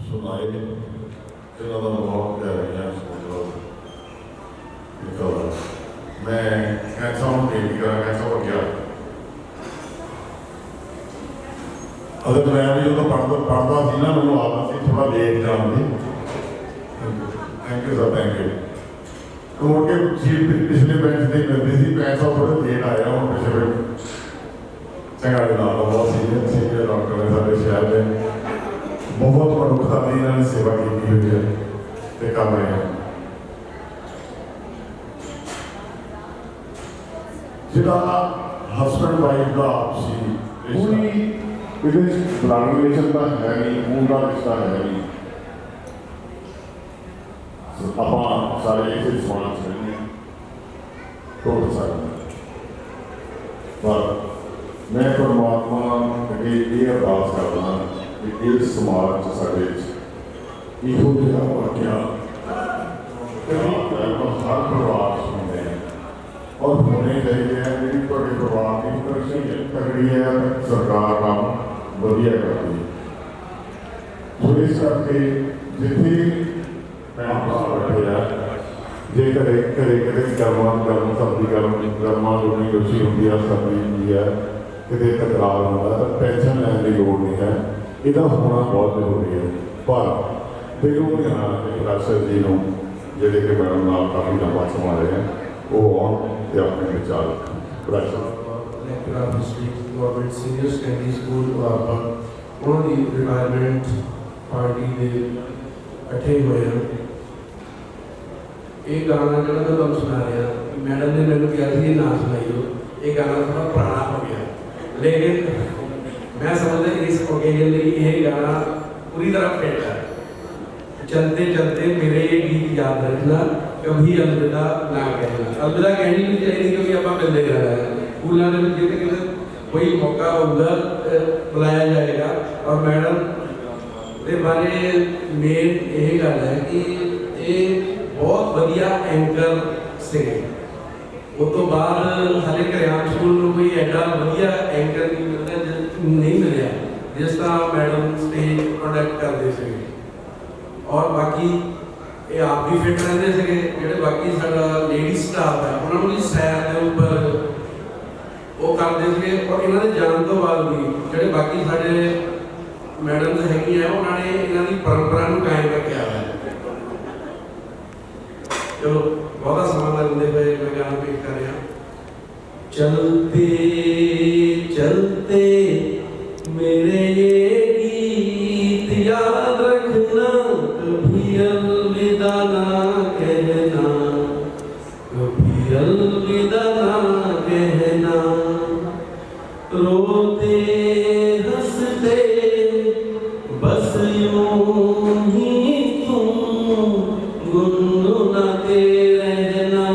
सुनाए इन्हों का बहुत प्यारियाँ मतलब मैं कैसा हूँ बेटी करा कैसा हो गया अगर मैं भी जो पढ़ता थी ना मैं आदत थी थोड़ा लेट जाने की thank you sir thank you तो मुड़ के पिछले बेंच से मिलती थी पैसा थोड़ा लेट आया हूँ पिछले चंगाड़ी लाल बहुत सीनियर डॉक्टर ने सारे शहर में बहुत मनुखता की इन्होंने सेवा की हुई है तो कर रहे हैं जिदा हस्बैंड वाइफ का आपसी पूरी ब्लड रिलेशन का है नहीं खून का रिश्ता है नहीं आप सारे एक समाज से टोट सकते पर मैं परमात्मा अगे ये अरदास करना कि इस समाज साढ़े इहो जिहा वाकिया हर परिवार सुनते हैं और होने चाहिए हैं मेरी थोड़े परिवार की तरक्की तगड़ी है सरकार काम वधिया करती है तो इस करके जिथे भैन भरा बैठे हैं जे घरे घरे कितने गर्म सर्दी गर्मा जोड़नी रुचि होंगी है सर्दी होंगी है कितने तकरार होता है तो टेंशन लैन की लोड़ नहीं है ਇਹਦਾ ਹੋਣਾ बहुत ਜ਼ਰੂਰੀ ਹੈ पर ਬੇਗੁਮਾਨ ਪ੍ਰੋਫੈਸਰ जी ਨੂੰ ਜਿਹੜੇ ਕਿ ਮੈਡਮ ਨਾਲ ਕਾਫੀ ਲੰਬਾ ਸਮਾਂ ਰਹੇ हैं वो आउन ते अपने विचार pressure government senior secondary school उन्होंने रिटायरमेंट पार्टी के इकट्ठे हुए हैं ये गाना जो मैं तुम सुना रहा मैडम ने मैंने कहा कि ना सुनाइयो ये गाना थोड़ा पुराना हो गया लेकिन मैं समझता इस ओकेजन लिए ये गाना पूरी तरह फिट है चलते चलते मेरे ये गीत याद रखना कभी अलविदा ना कहना अलविदा कहनी नहीं चाहिए क्योंकि आप मिलते रहना है स्कूलों में जितने कोई मौका होगा बुलाया जाएगा और मैडम के बारे मेन यही गल है कि ये बहुत बढ़िया एंकर से उस तो बाद हर एक हरियाणा स्कूल में कोई एडा बढ़िया एंकर नहीं मिले जिस तरह मैडम स्टेज प्रोडक्ट करते थे और बाकी ये आप भी फिट रहते थे जो बाकी सारा लेडी स्टाफ है उन्होंने भी सैर के उपर वो करते थे और इन्होंने जान तो बाद भी जो बाकी साढ़े मैडम है उन्होंने इन्हों की परंपरा को कायम रखा है चलो बहुत समा लेंदे हुए मैं गाना पेश कर रहा चलते चलते मेरे ये गीत याद रखना कभी अलविदा ना कहना कभी अलविदा ना कहना रोते हंसते बस यूं ही तुम गुनगुनाते रहना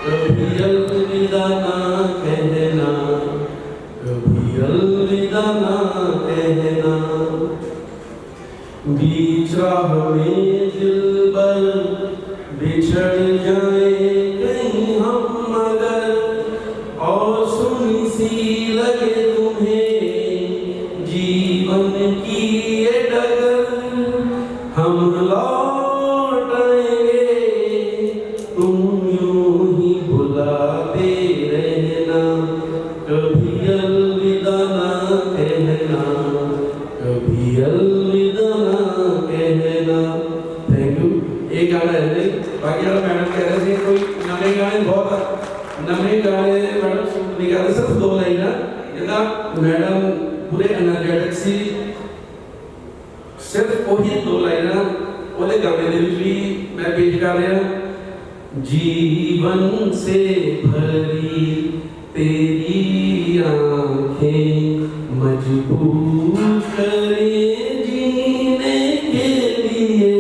कभी अलविदा ना कहना कभी अलविदा ना कहना बीच राह में दिलबर बिछड़ जाए कहीं हम मगर और सुनी सी लगे तुम्हें जीवन की ये डगर हम लौट आएंगे तुम यूं ही बुलाते रहना कभी अलविदा ना कहना कभी अलविदा ना कहना थैंक यू एक गाना है बाकी वाला मैडम कह रहे थे कोई नवे गाने बहुत नवे गाने मैडम नहीं गा रहे सिर्फ 2 लाइन जिदा मैडम पूरे एनर्जेटिक सी सिर्फ वही 2 लाइन ਉਹਦੇ गाने ਦੇ ਵਿੱਚ भी मैं पेश कर रहा जीवन से भरी तेरी आंखें मजबूर करे जीने के लिए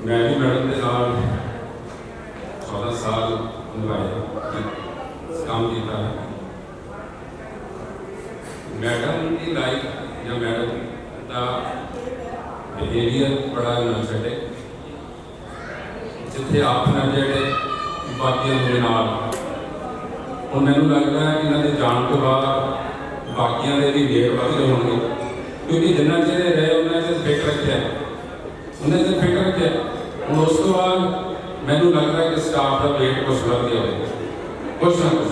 मैं भी मैडम के नाल 14 साल निभाए काम किया है मैडम की लाइफ या मैडम का बिहेवियर बड़ा ना छे जिथे आपने जेडे बाकियों के नाल और मैनू लगता है इन्हों के जाने तो बाद बाकियों के भी वेट बढ़ते होंगे क्योंकि जिन्ना चेर रहे उन्हें चेर फिट रखे उन्हें चेर फिट रखे हम उस तो बाद मैनू लगता है कि स्टाफ का वेट कुछ बढ़ गया हो कुछ ना कुछ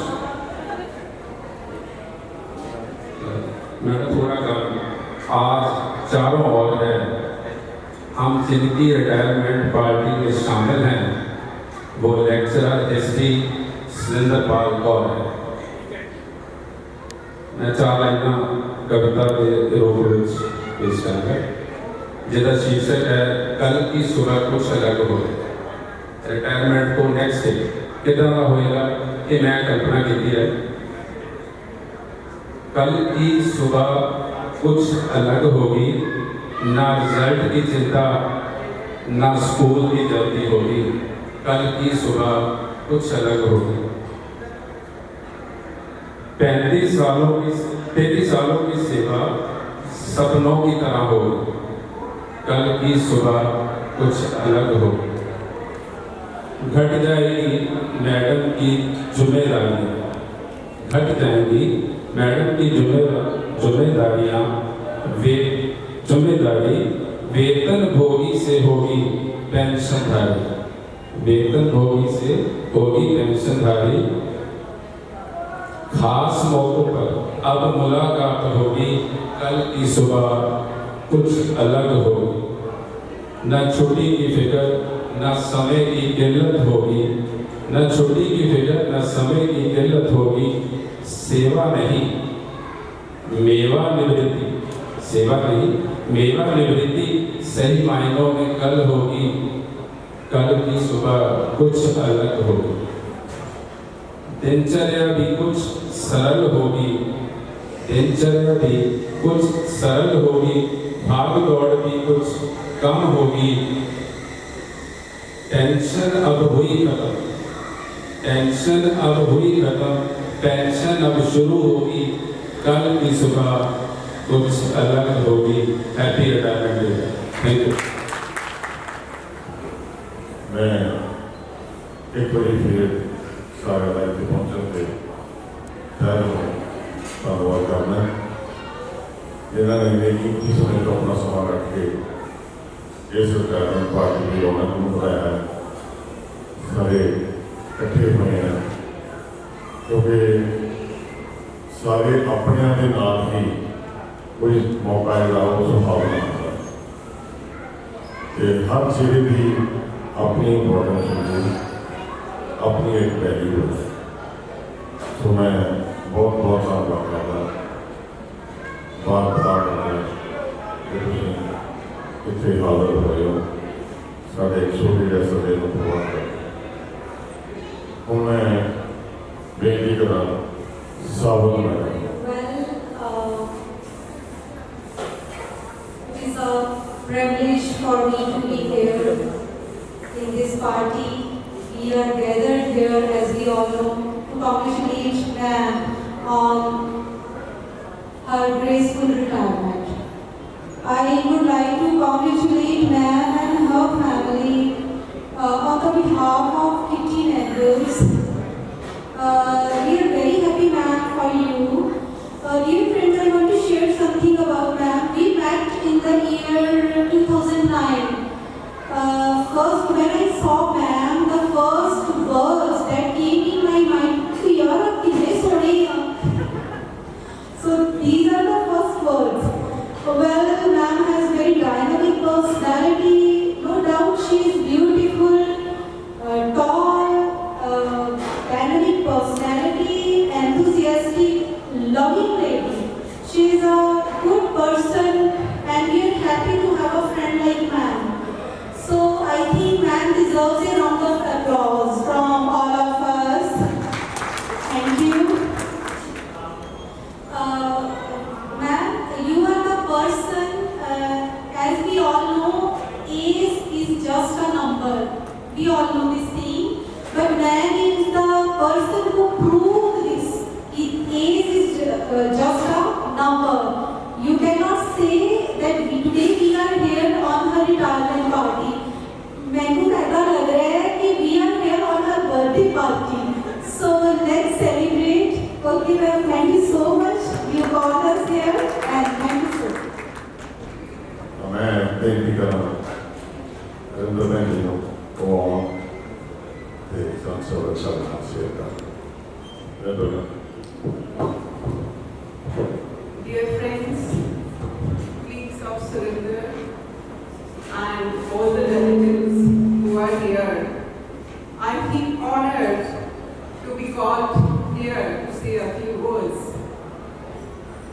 मैं थोड़ा कर आज चारों ओर है हम जिनकी रिटायरमेंट पार्टी में शामिल हैं वो लेक्चरर हिस्ट्री सुरेंद्र पाल कौर है। मैं 4 लाइना कविता के रूप में पेश करूँगा जिसका शीर्षक है कल की सुबह कुछ अलग हो। रिटायरमेंट को नेक्स्ट डे कितना का होएगा कि मैं कल्पना की है। कल की सुबह कुछ अलग होगी, ना रिजल्ट की चिंता ना स्कूल की जल्दी होगी। कल की सुबह कुछ अलग होगी। 35 सालों की सेवा सपनों की तरह होगी। कल की सुबह कुछ अलग होगी। घट जाएगी मैडम की जिम्मेदारी, घट जाएंगी मैडम की जिम्मेदारियाँ जिम्मेदारी वेतन भोगी से होगी पेंशनधारी, वेतन भोगी से होगी पेंशनधारी। खास मौकों पर अब मुलाकात होगी। कल की सुबह कुछ अलग होगी। न छुट्टी की फिक्र न समय की किल्लत होगी, न छुट्टी की फिक्र न समय की किल्लत होगी। सेवा नहीं मेवा निवृत्ति, सेवा नहीं मेवा निवृत्ति सही मायनों में कल होगी। कल की सुबह कुछ अलग होगी। दिनचर्या भी कुछ सरल होगी, दिनचर्या भी कुछ सरल होगी। भाग दौड़ भी कुछ कम होगी। टेंशन अब हुई खत्म, टेंशन अब हुई खत्म, पेंशन अब शुरू होगी। कल की सुबह कुछ अलग होगी। Happy retirement day. Thank you. मैं एक बार फिर सारे लाइन पे पहुंचते धन्यवाद करना जिन्होंने मेरी समय को अपना समा रख के इस रिटायरमेंट पार्टी की रौनक को बनाया है। सारे इकट्ठे हुए हैं क्योंकि सारे अपने के नाल ही कोई मौका है सुहावना होता है। हर चीज़ की अपनी इम्पोर्टेंस होगी, अपनी एक वैल्यू है। तो मैं बहुत बहुत धन्यवाद करता बार बार इतने हाजिर होए हो साढ़े 100 जैसा दिन पूरा कर। मैं बेनती करा सावन madam. It is a privilege for me to be here in this party. We are gathered here, as we all know, to congratulate ma'am on her graceful retirement. I would like to congratulate ma'am and her family on the behalf of Kitty Nagels. We are very happy, ma'am, for you. Dear friends, I want to share something about ma'am. We met in the year 2009. First, when I saw ma'am, the first words that came in my mind, so these are the first words. Well, ma'am has very dynamic personality. No doubt she is beautiful, tall, dynamic personality, enthusiastic, loving lady. She is a good person and we are happy to have a friend like ma'am. So I think ma'am deserves a round of applause from all of us. Thank you. Ma'am, you are the person, as we all know, age is just a number. We all know this thing. But man is the person who proved this. Age is just a number. You cannot say that today we are here on her retirement party. मैंने ऐसा लग रहा है कि संरक्षण हासिल कर। Dear friends, colleagues of Surinder, and all the relatives who are here, I feel honored to be called here to say a few words.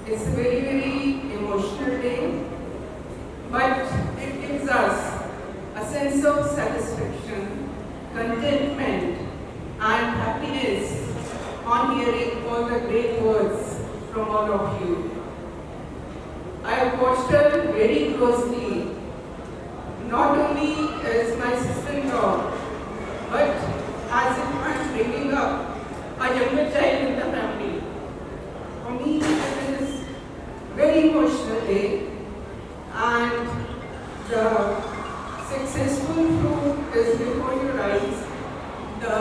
It's a very, very emotional day, but it gives us a sense of satisfaction, contentment, and happiness on hearing all the great words from all of you. I have watched her very closely, not only as my sister-in-law, but as if I am bringing up a younger child in the family. For me, it is very emotional day, and the successful fruit is before your eyes. The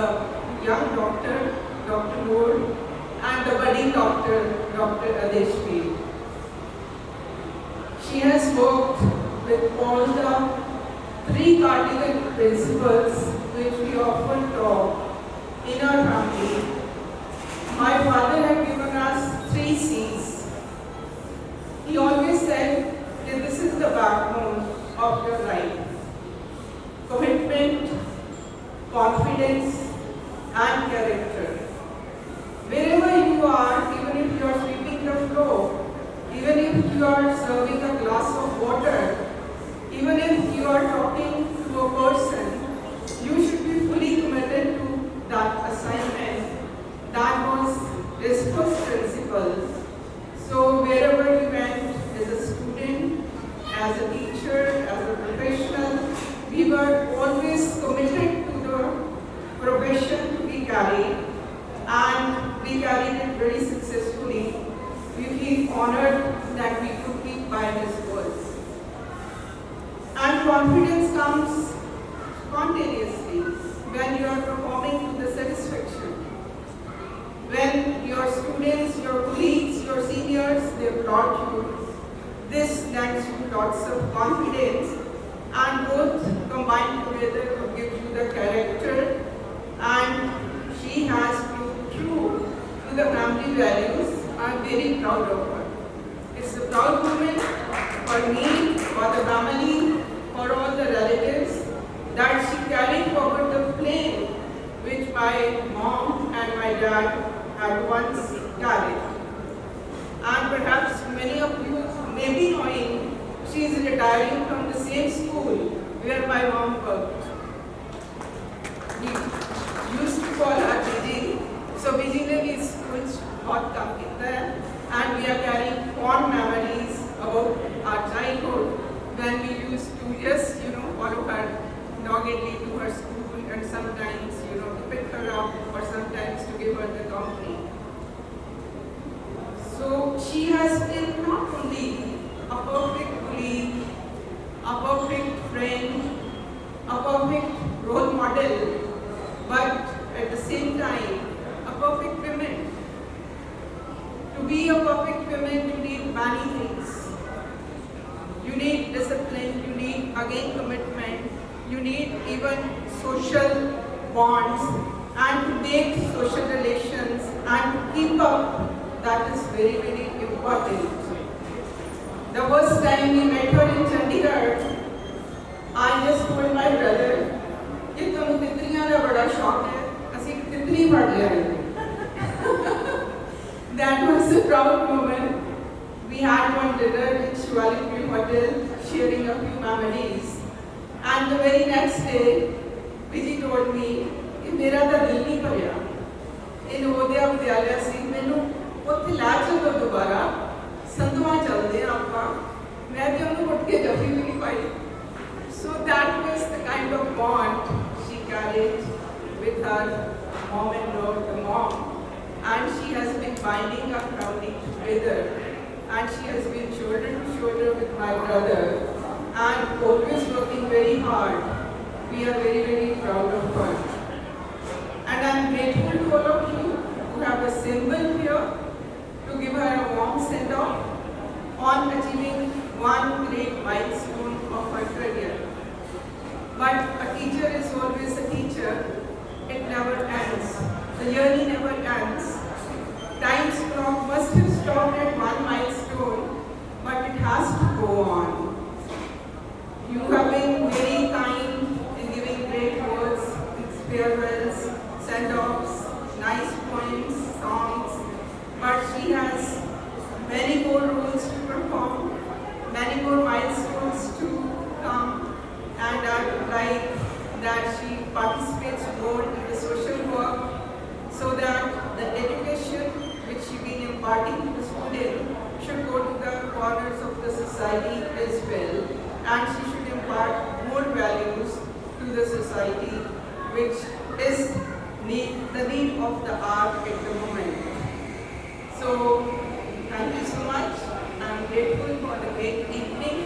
young doctor, Dr. Noor, and the budding doctor, Dr. Adeshmi. She has worked with all the 3 cardinal principles which we often talk in our family. My father had given us 3 C's. He always said that this is the backbone of your life. Commitment, confidence, and character. Wherever you are, even if you are sweeping the floor, even if you are serving a glass of water, even if you are talking to a person, you should be fully committed to that assignment. That was his first principle. So wherever you went, as a student, as a teacher, as a professional, we were always committed to the profession we carried, and we carried it very successfully. We feel honored that we could keep by his words. And confidence comes spontaneously when you are performing to the satisfaction. When your students, your colleagues, your seniors, they applaud you, this lends you lots of confidence, and both combined together to give you the character, and she has proved true to the family values. I'm very proud of her. It's a proud moment for me, for the family, for all the relatives, that she carried forward the flame which my mom and my dad had once carried. And perhaps many of you may be knowing she is retiring from the same school where my mom worked. We used to call her Biji. So Biji ne bhi kuch bahut kaam kita hai, and we are carrying fond memories about our childhood when we used to just, follow her doggedly to her school, and sometimes, to pick her up, or sometimes to give her the company. So she has been not only a perfect colleague, a perfect friend, a perfect role model, but at the same time, a perfect woman. To be a perfect woman, you need many things. You need discipline, you need again commitment, you need even social bonds, and to make social relations and to keep up. That is very, very important. The first time we met her in Chandigarh, I just told my brother, "Ye tum titriyan da bada shauq hai, assi ek titri pad liya hai." That was a proud moment. We had one dinner in Shivalipur Hotel, sharing a few memories. And the very next day, Vijay told me, "Ki mera ta dil nahi bharya. In Navodaya Vidyalaya se mainu उत्थे ला चलो दोबारा, संधवा चलते हैं आपका, मैं तो उन्हें उठ के जफी भी नहीं पाई." So that was the kind of bond she carried with her mom-in-law, the mom, and she has been binding our family together, and she has been shoulder to shoulder with my brother, and always working very hard. We are very, very proud of her. And I'm grateful to all of you who have assembled here to give her a warm send-off on achieving one great milestone of her career. But a teacher is always a teacher. It never ends. journey never ends. Time's clock must have stopped at one milestone, but it has to go on. You have been very kind in giving great words, farewells, send-offs, nice poems, songs, but she has many more roles to perform, many more milestones to come, and I would like that she participates more in the social work so that the education which she been imparting to the student should go to the corners of the society as well, and she should impart more values to the society, which is the need of the hour at the moment. So, thank you so much. I'm grateful for the great evening,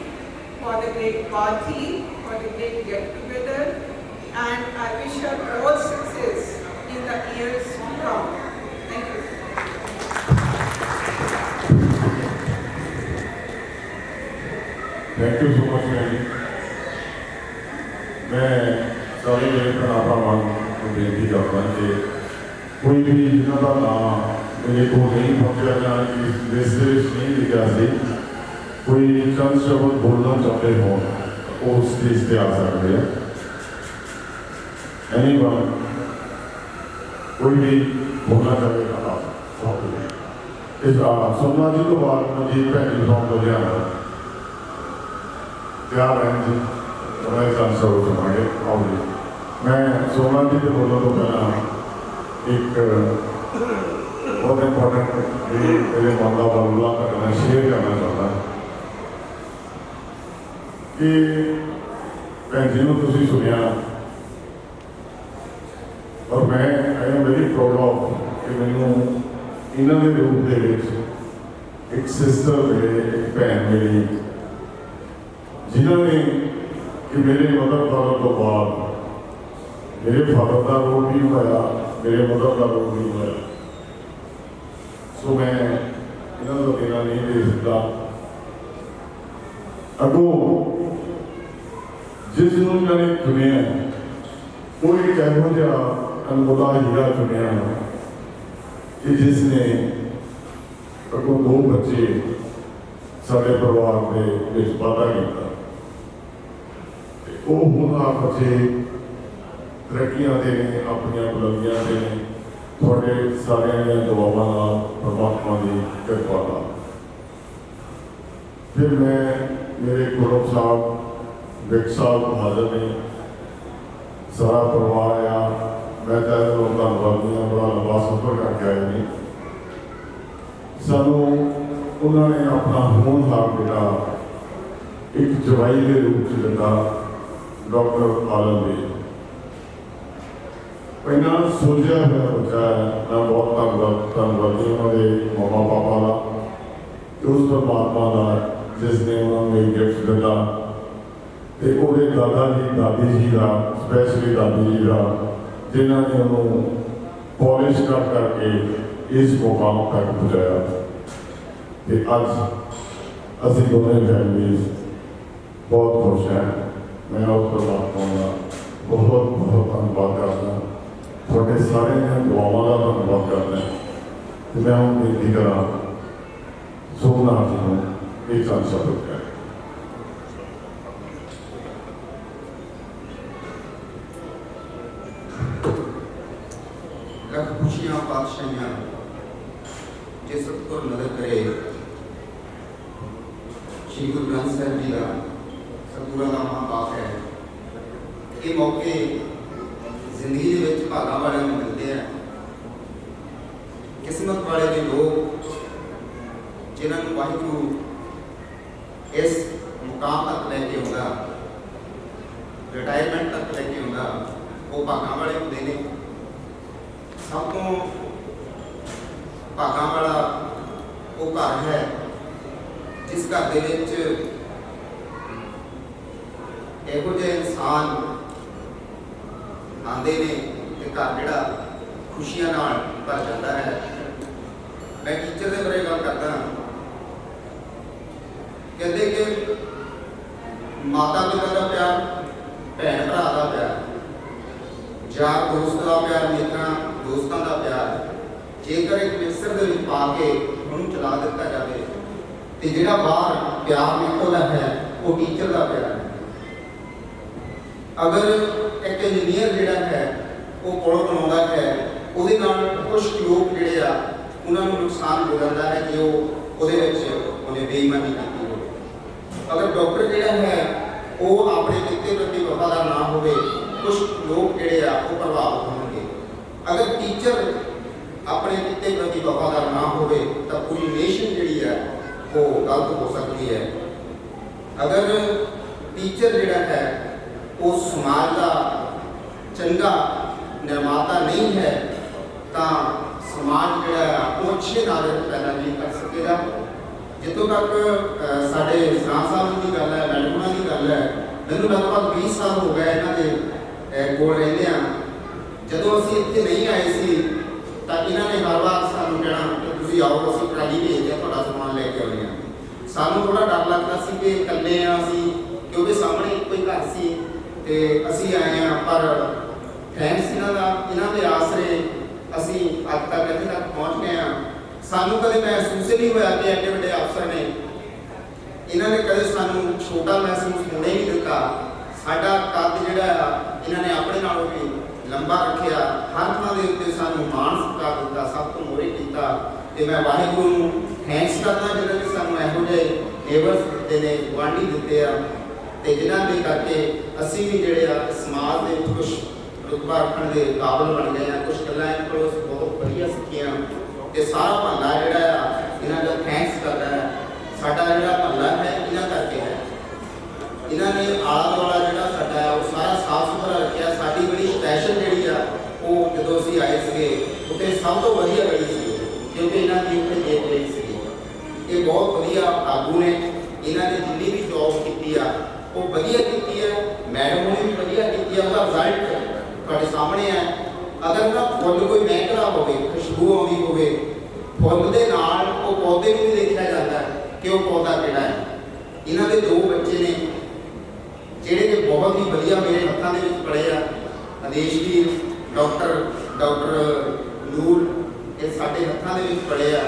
for the great party, for the great get-together, and I wish her all success in the years to come. Thank you. Thank you so much ma'am. मैं सारे मेरे भरावां को बेनती करता कि कोई भी जिन्हों का नाम मेरे को नहीं पहुँचा या लिस्ट नहीं लिखा सी, कोई चंद शब्द बोलना चाहते हो वो स्टेज पे आ सकते हैं। एनीवन कोई भी बोलना चाहेगा आप इस सोमनाथ जी तो बाद मनजीत भैन जी फ्रॉम लुधियाना प्यार है जी, मैं चांसर हो जाएंगे। और मैं सोमनाथ जी के बोलने तो पहला एक बहुत इम्पोर्टेंट मेरे मामला बाबूला का मैं शेयर करना चाहता कि भैन जी को तुम सुनिया और मैं आई एम वेरी प्राउड ऑफ कि मैनू इन्हों के रूप के एक सिस्टर मेरे एक भैन मेरी जिन्होंने कि मेरे मदर फादर तो बाद मेरे फादर का रोल भी होया, मेरे मदर का रोल भी होया। सो मैं इन्हों का देना नहीं दे सकता। अगों जिसनों इन्होंने चुनिया वो एक एहो जिहा अनमोला हीरा चुनिया कि जिसने अगों 2 बच्चे सारे परिवार के विच पैदा किया। वो हुण आप बच्चे तरक्कियां दे ने, अपनियां बुलंदियां दे ने, थोड़े सारियां दी दुआवां नाल परमात्मा की कृपा नाल। फिर मैं मेरे गुरु साहब विक साहब हाजर ने, सारा परिवार आया। मैं तो धन्यवादी हाँ, बड़ा लंबा सफर करके आए नहीं। सानू उन्होंने अपना होनहार बेटा एक जवाई के रूप में दिता, डॉक्टर आलमगीर। इन्ना सोचा हुआ बच्चा है। मैं बहुत धन्यवादी उन्होंने मम्मा पापा का, उस परमात्मा का जिसने उन्होंने गिफ्ट दिता। तो वो दादा जी दादी जी का, स्पैशली दादी जी का, जिन्होंने उन्होंने पॉलिश कर करके इस मुकाम तक पहुँचाया। अज असी दोनों फैमिलीज बहुत खुश हैं। मैं उस परमात्मा का बहुत बहुत धन्यवाद करता, थोड़े सारे दुआवां का धन्यवाद करता। तो मैं हूँ बेनती करा सोमनाथ जी को एक चंद शब्द कह। लख खुशियां पातशाहियां जिस सतगुर नजर करे, श्री गुरु ग्रंथ साहिब जी का सतगुरां का महापाठ है। ये मौके जिंदगी के भागा वाले मिलते हैं, किस्मत वाले ने लोग जिन्होंने वाहिगुरू इस मुकाम तक लैके आउंदा, रिटायरमेंट तक लैके आउंदा, वो भागा वाले होंदे ने। सब तो भागा वाला वो घर है जिस घर के इहो जिहे इंसान आते ने ते घर जिहड़ा खुशियां नाल भर जाता है। मैं टीचर के बारे गल करदा, कहते कि माता पिता का प्यार, भैन भरा का प्यार, यार दोस्त का प्यार, मित्रां दोस्तों का प्यार, जेकर एक मिक्सर दे विच पा के उन्होंने चला दिता जाए तो जिहड़ा बाहर प्यार निकलता है वो टीचर का प्यार है। अगर एक इंजीनियर जिहड़ा है वो पुल बनाउंदा है ਉਹਦੇ ਨਾਲ कुछ लोग जिहड़े आ उन्हां नूं नुकसान हो जाता है कि ਉਹਦੇ ਵਿੱਚ ਉਹਨੇ ਬੇਈਮਾਨੀ ਕੀਤੀ ਹੋਵੇ। अगर डॉक्टर जिहड़ा है वो अपने किते प्रति वफादार ना होवे कुछ लोग जिहड़े आ वो प्रभावित होणगे। अगर टीचर अपने किते प्रति वफादार ना होवे तो पूरी नेशन जिहड़ी है वो गलत हो सकती है। अगर टीचर जिहड़ा है वो समाज का चंगा निर्माता नहीं है तो समाज जिहड़ा वो अच्छे नागरिक पैदा नहीं कर सकेगा। जितों तक साडे सरां साहब की गल है, मैडम की गल है, मैनूं लगभग 20 साल हो गए इन्हां दे कोल रहिंदिआं। जदों असीं इत्थे नहीं आए सी तां इन्हां ने हर वार सानूं कहना कि तुसीं आओ असीं ट्राली भेजदे हां तुहाडा समान लैके आउंदे हां। सानूं थोड़ा डर लगदा सी कि इकल्ले आ असीं क्योंकि सामने कोई घर सी ते असीं आए हां। पर थैंक्स इन्हां दे आसरे असीं अज तक इत्थे तक पहुंच गए हां। सानूं कदे महसूस ही नहीं होया कि एडे वड्डे अफसर ने इन्हां ने कदे सानूं छोटा महसूस होने नहीं दिता। साडा कद जिहड़ा इन्हां ने अपने नालों भी लंबा रखिया। हर थां दे उत्ते सानूं मान सत्कार दिता, सब तो मोहरे कीता। ते मैं वाहिगुरू नूं थैंक्स करदा जिन्हां ने सानूं इहो जिहे नेबर्स दित्ते ने, गुआंढी दित्ते आ ते जिन्हां दे करके असीं भी जिहड़े आ समाज दे विच कुछ रुतबा रखण दे काबिल बन गए हैं। कुछ गल्लां इन्हां कोलों बहुत वधिया सिੱਖੀਆਂ ते सारा महल्ला जिहड़ा इन्हां दा थैंक्स करदा है। साडा जिहड़ा महल्ला है इन्हां करके है। इन्हां ने आला दुआला जिहड़ा साडा है वो सारा साफ सुथरा रखिया। साडी बड़ी स्पैशल जिहड़ी आ वो जदों असीं आए सीगे उत्ते सब तो वधिया गली सी क्योंकि इन्हां दी उत्ते देख रेख सीगी। ये बहुत वधिया आगू ने। इन्हां ने जिन्नी भी जॉब कीती आ वो वधिया कीती है। मैडम ने भी वधिया कीती है। उसदा रिजल्ट तुहाडे सामने है। अगर ना फुੱਲ कोई महकड़ा होवे, खुशबू आउंदी होवे, फुੱਲ दे नाल वो पौधे नूं भी देखिया जाता है कि वो पौधा किहड़ा है। इन्हां दे 2 बच्चे ने जिहड़े कि बहुत ही वधिया मेरे हत्थां दे विच पढ़े आ। आदेशवीर डॉक्टर नूर ये साडे हत्थां दे विच पढ़े आ।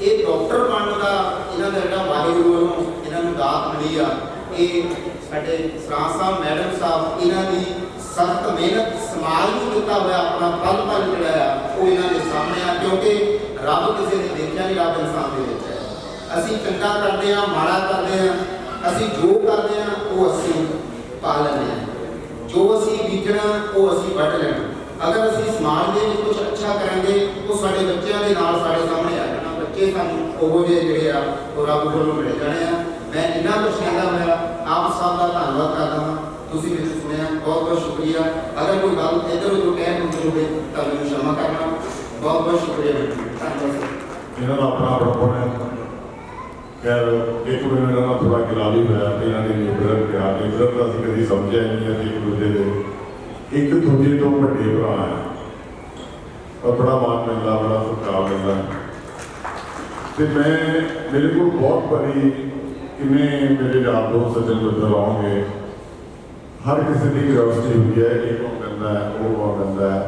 ये डॉक्टर बनन दा इन्हां दा जिहड़ा वाहिगुरू वल्लों इन्हां नूं दात मिली आ। ये साडे सरां साहब मैडम साहब इन्हां दी सख्त मेहनत समाज ਨੂੰ ਦਿੱਤਾ ਹੋਇਆ अपना फल ਜਿਹੜਾ ਆ ਉਹ ਇਹਨਾਂ ਦੇ ਸਾਹਮਣੇ ਆ। क्योंकि ਰੱਬ ਕਿਸੇ ਨੇ ਦੇਖਿਆ नहीं, ਰੱਬ ਇਨਸਾਨ ਦੇ ਵਿੱਚ ਹੈ। ਅਸੀਂ ਚੰਗਾ ਕਰਦੇ ਹਾਂ, ਮਾੜਾ ਕਰਦੇ ਹਾਂ, ਅਸੀਂ ਜੋ ਕਰਦੇ ਹਾਂ ਉਹ ਅਸੀਂ ਪਾ ਲੈਂਦੇ ਹਾਂ। ਜੋ ਅਸੀਂ ਬੀਜਣਾ ਉਹ ਅਸੀਂ ਵੱਢ ਲੈਣਾ। ਅਗਰ ਅਸੀਂ ਸਮਾਜ ਦੇ ਵਿੱਚ ਕੁਝ ਅੱਛਾ ਕਰਾਂਗੇ ਉਹ ਸਾਡੇ ਬੱਚਿਆਂ ਦੇ ਨਾਲ ਸਾਡੇ ਸਾਹਮਣੇ ਆ ਜਾਣਾ। ਬੱਚੇ ਸਾਨੂੰ ਉਹ ਜਿਹੜੇ ਆ ਉਹ ਰੱਬ ਕੋਲੋਂ ਮਿਲ ਜਾਣੇ ਆ। ਮੈਂ ਇੰਨਾ ਕੁਝ ਕਹਿੰਦਾ ਹੋਇਆ ਆਪ ਸਭ ਦਾ ਧੰਨਵਾਦ ਕਰਦਾ ਹਾਂ। ਤੁਸੀਂ ਮੈਨੂੰ ਸੁਣਿਆ, बहुत बहुत शुक्रिया। अगर कोई गल इधर उधर कह दूसरे हो तो मैं क्षमा करना। बहुत बहुत शुक्रिया। धन्यवाद। इन्होंने अपना बड़पन है खैर एक बार मेरा ना थोड़ा गिला भी होया तो इन्होंने निबरत किया। निबरत का असीं कभी समझिया नहीं है। एक दूसरे के एक दूजे तो वड्डे भरा है और बड़ा मान मिलता, बड़ा सत्कार मिलता। तो मैं मेरे को बहुत बारी किन्ने मेरे यार दोस्त सज्जन मित्र आओगे हर किसी की क्यूरियोसिटी होती है। एक कौन कहता है, वो कौन कहता है,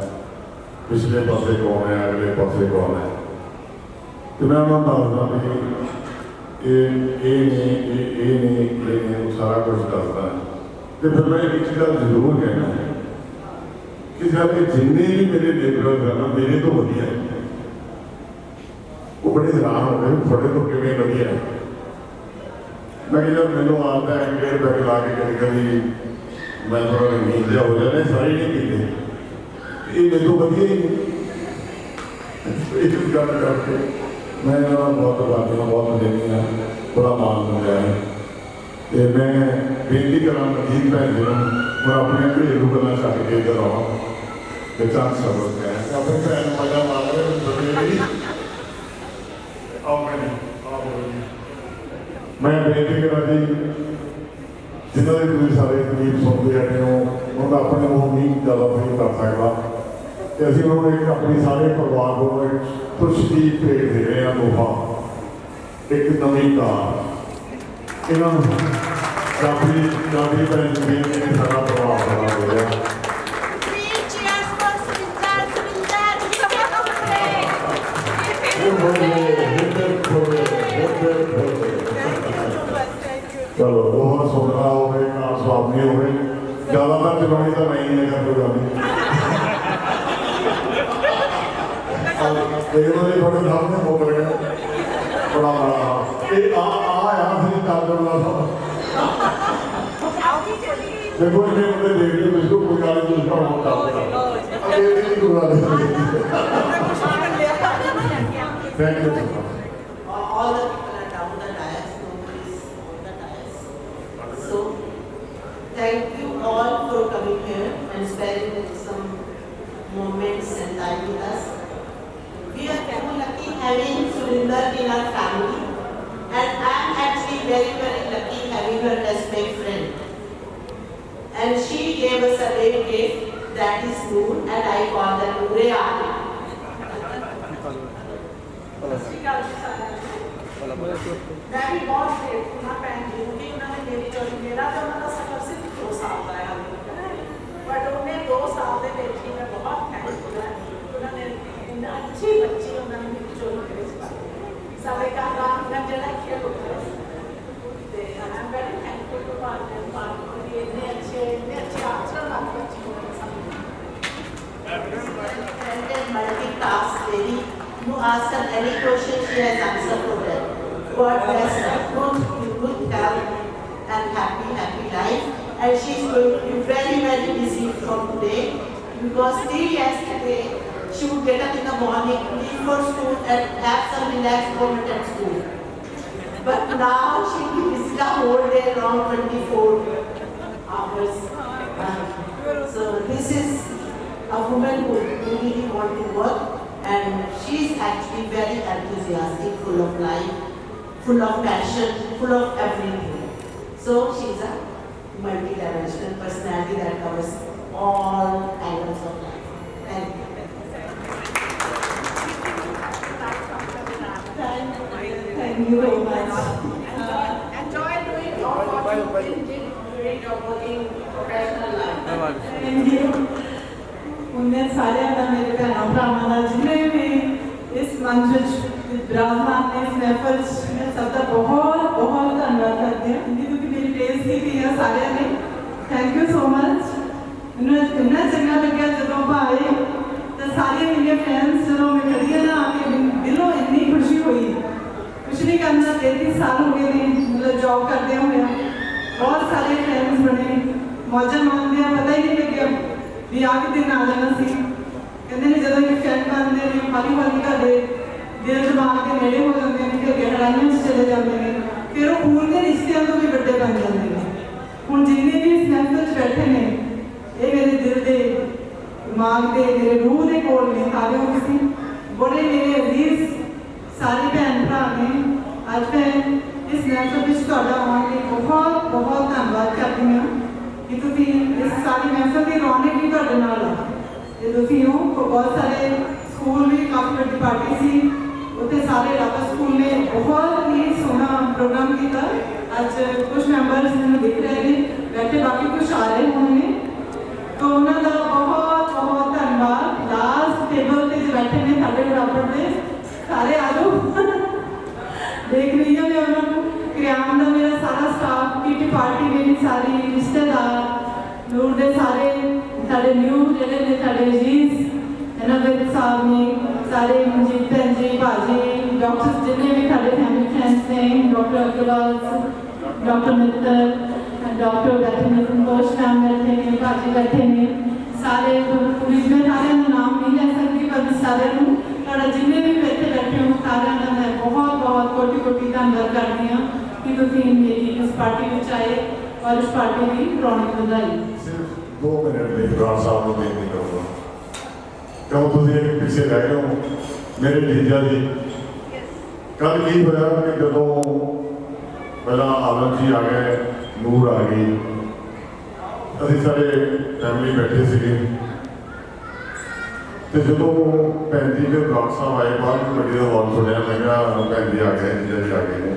पिछले पासे कौन है, अगले पासे कौन है। तो मैं उन्होंने दसदा भी ये सारा कुछ दसदा है। तो फिर मैं एक गल जरूर कहना है कि सारे जिन्ने भी मेरे लेबर हैं मेरे तो वधिया है। वो बड़े हैरान हो गए थोड़े तो किवें वधिया है। मैं जब मैनू आता है डेढ़ पैक ला के कभी कभी मैं थोड़ा रंगीन जहा हो जाता है। सारे नहीं पीते ये मेरे तो वधिया ही इस गल करके मैं बहुत बातें बहुत देनी है, बड़ा मान मिलता है। तो मैं बेनती करा मजीद भैन जी मैं अपनी घरेलू गल्लां छड्ड के इधर आवां ते चंद शब्द कह अपनी भैन मजा मार रहे मैं बेनती करा जी जिन्हों ने तुम सारे करीब सुनते हैं उन्होंने अपने मुँह नहीं ज़्यादा फील कर सकता। तो अभी उन्होंने अपने सारे परिवार को खुशी भेज दे रहे हैं तोहफा एक नवी कार। इन्होंने काफ़ी भैन जी सारा परिवार बना दे रहा। तो मैं ही नहीं कोई गल नहीं एक बार थोड़े सामने मुक गया बड़ा बड़ा ये आया फिर कर देना देखो इन्हें मुझे देख लिया मुझको कोई गाली दूसरा होता अब ये नहीं कोई thank you all the people are down the dais, nobody is on the dais. So, thank you all for coming here and sparing some moments and time with us. We are so lucky having Surinder in our family, and I am actually very, very lucky having her as my friend. And she gave us a great gift, that is Noor, and I call her Noor Ali. मैं भी बहुत grateful हाँ भैन जी क्योंकि उन्होंने मेरी जो मेरा तो उन्होंने सफर सिर्फ 2 साल का है बट उन्हें 2 साल के देखी मैं बहुत थैंकफुल है उन्होंने इन्ना अच्छी बच्ची उन्होंने मेरी जो ग्रेस पाई सारे का काम का जड़ा खेल होता है I am very thankful to partner कि इतने अच्छे आचरण वाली बच्ची And multitask lady, you ask her any question, she has answer for that. God bless her, good health and happy life. And she is going to be very, very busy from today because till yesterday she would get up in the morning, leave for school and have some relaxed moment at school. But now she will be busy the whole day, around 24 hours. So this is a woman who really wants to work, and she is actually very enthusiastic, full of life, full of passion, full of everything. So she is a multi-dimensional personality that covers all angles of life. Thank you. Thank you very much. Enjoy doing all what you did during your working professional life. Thank you. उन्हें सारे का मेरे भैनों भरावां दा जिन्ने भी इस मंच विराजमान ने इस महफल में सबका बहुत बहुत धन्यवाद करते हैं क्योंकि मेरी बेइज्जती की है सारे ने थैंक यू सो मच इन्ना चंगा लग्या जदों भाई ते सारे मेरे फ्रेंड्स जदों मैं खड़ी ना आके दिलों इतनी खुशी हुई कुछ नहीं करना 33 साल हो गए ने मतलब जॉब करते हुए बहुत सारे फ्रेंड्स बने मौजा मानते हैं पता ही नहीं लग्या भी आके दिन आ जाना सी कहते ने जदों एक फ्रेंड बनते हैं हौली हौली घरे दिल दिमाग के नेड़े हो जाते हैं फिर गहराइयां में चले जाते हैं फिर वो खून के रिश्तियों तो भी बड़े बन जाते हैं हुण जिन्ने भी इस महफिल च बैठे ने ये मेरे दिल के दिमाग के मेरे रूह के कोल ने सारे उसी बड़े मेरे अजीज सारे भैन भरा ने अज मैं इस महफिल में तुहाडा आउण लई बहुत बहुत धन्नवाद करदी हां कि तुसीं इस सारी महफिल की रौनक भी तुहाडे नाल है ते तुसीं बहुत सारे स्कूल भी काफ़ी बड़ी पार्टी सी उत्थे सारे राधा स्कूल ने बहुत ही सोहना प्रोग्राम किया अज कुछ मैंबर्स मैंने दिख रहे हैं बैठे बाकी कुछ आ रहे होंगे तो उन्होंने बहुत बहुत धन्यवाद लास्ट टेबल पे जो बैठे ने साढ़े बराबर के सारे आ जाओ देख रही हूँ मैं उन्होंने क्रियाम का मेरा सारा स्टाफ पीटी पार्टी मेरी सारी रिश्तेदार नूर दे सारे साढ़े न्यू जेडे ने साढ़े अजीज नवेद साहब ने सारे मनजीत भैन जी भाजी डॉक्टर्स जिन्हें भी साढ़े फैमिली फ्रेंड्स ने doctor Agarwal doctor Mittal doctor बैठे ने संतोष मैम बैठे ने भाजी बैठे ने सारे पुलिस में सारे नाम नहीं ले सकती पर सारे जिन्हें भी बैठे बैठे हो सारे का मैं बहुत बहुत कोटि कोटि धन्यवाद करती हूँ कि तुम मेरी इस पार्टी में आए और इस पार्टी की रौनक बढ़ाई। सिर्फ 2 मिनट में इमरान साहब को बेनती करूँगा क्यों तुम एक पीछे रह गए हो मेरे जीजा जी कल की होया कि जो पहला आलम जी आ गए नूर आ गई अभी सारे फैमिली बैठे थे तो जो भैन जी के डॉक्टर साहब आए बाहर बड़ी का हॉल सुनिया मैं भैन जी आ गए जीजा जी आ गए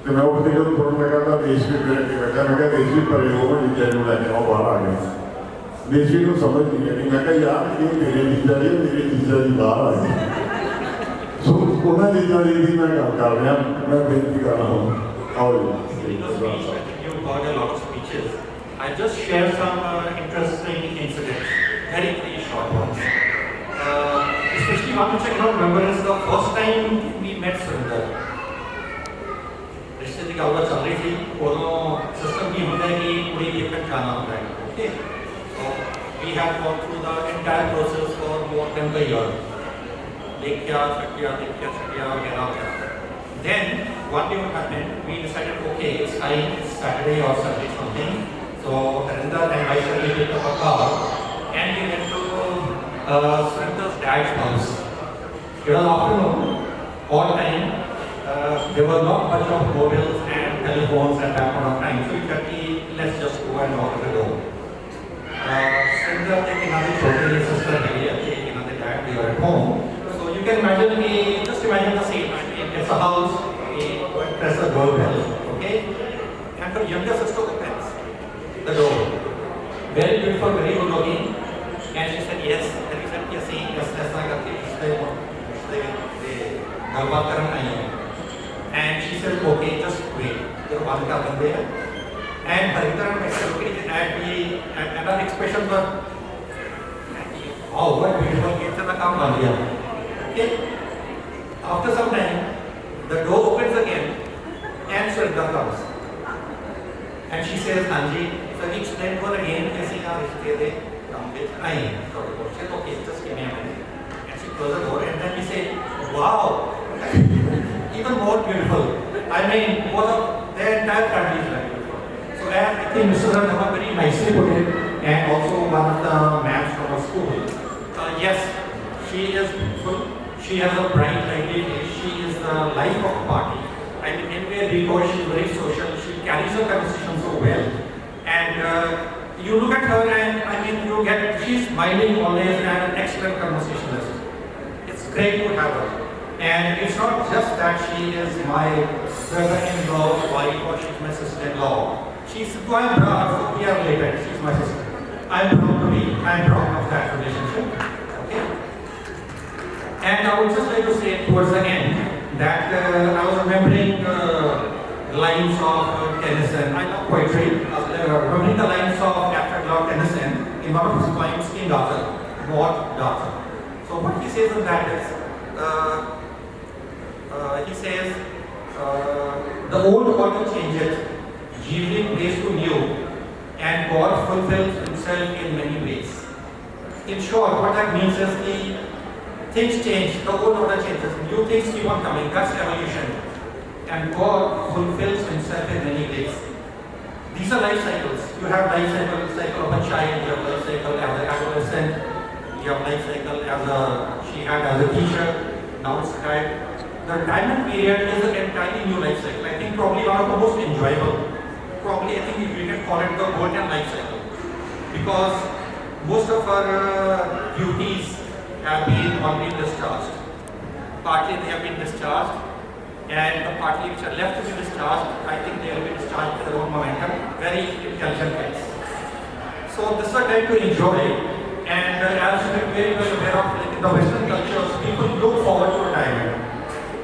तो मैं उठती जो थोड़ा मैं कहता देशवी बैठा मैं देशवी परे हो जीजा जी लैके आओ बाहर आ गए देशवी को समझ नहीं आई मैं यार ये मेरे जीजा जी बाहर आ गए सो उन्होंने जीजा जी की मैं गल कर रहा मैं बेनती कर रहा हूँ आओ जी You've got a lot of speeches. I just share some interesting incidents, very short ones. Especially one which I cannot remember is the first time we met Surinder. रिश्ते की गलबात चल रही थी, दोनों सिस्टम की होता है कि पूरी देखकर जाना होता है, okay? So we have gone through the entire process for more than a year. देखिया, चकिया वगैरह. Then one day what happened, we decided, okay, it's time, it's Saturday or Sunday something. So Harinder and I suddenly picked up a car and we went to Surinder's dad's house. It was afternoon, all time. There were not much of mobiles and telephones at that point of time. So we thought, let's just go and knock the door. Surinder take another छोटी sister take another dad, they were at home. So you can imagine, just imagine the scene. It's a house, we go and press the doorbell, okay? And her younger sister opens the door. Very beautiful, very good looking. And she said, yes. And we said, yes, ऐसा करके इसलिए गलबात करने आई है. And she said, okay, just wait. जब बात कर बंदे हैं. And Harinder and myself looking at our expression was, oh, what beautiful kids in the काम बन गया. Okay. After some time, the door opens again and Surinder comes. And she says, Hanji, so he explained to her again, कैसे यहाँ रिश्ते थे, हम बेच आई हैं. So she said, okay, just give me a minute. And she closed the door and then we said, wow, even more beautiful. I mean, their entire family is very beautiful. So I think Mr. Randhava very nicely put it, and also one of the ma'ams from our school. Yes, she is beautiful. She has a bright, lively face. She is the life of the party. I mean, anywhere we go, she is very social. She carries her conversation so well. And you look at her and, I mean, she's smiling always and an excellent conversationalist. It's great to have her. And it's not just that she is my brother-in-law's wife or she's my sister-in-law. She's, we are related. She's my sister. I'm proud of that relationship. And I would just like to say towards the end that I was remembering lines of Tennyson. I love poetry. Remembering the lines of Alfred Lord Tennyson in one of his poems, King Arthur, Maud Arthur. So what he says in that is, he says, the old order changeth, yielding place to new, and God fulfills himself in many ways. In short, what that means is things change, the old order changes, new things keep on coming, that's evolution. And God fulfills himself in many ways. These are life cycles. You have life cycle of a child, you have life cycle as an adolescent, you have life cycle she had as a teacher, now it's time. The retirement period is an entirely new life cycle. I think probably one of the most enjoyable. Probably I think we can call it the golden life cycle. Because most of our duties have been already discharged. Partly they have been discharged, and the partly which are left to be discharged, I think they will be discharged with their own momentum. Very intelligent guys. So this is a time to enjoy, and as you are very well aware of, like in the Western cultures, people look forward to retirement.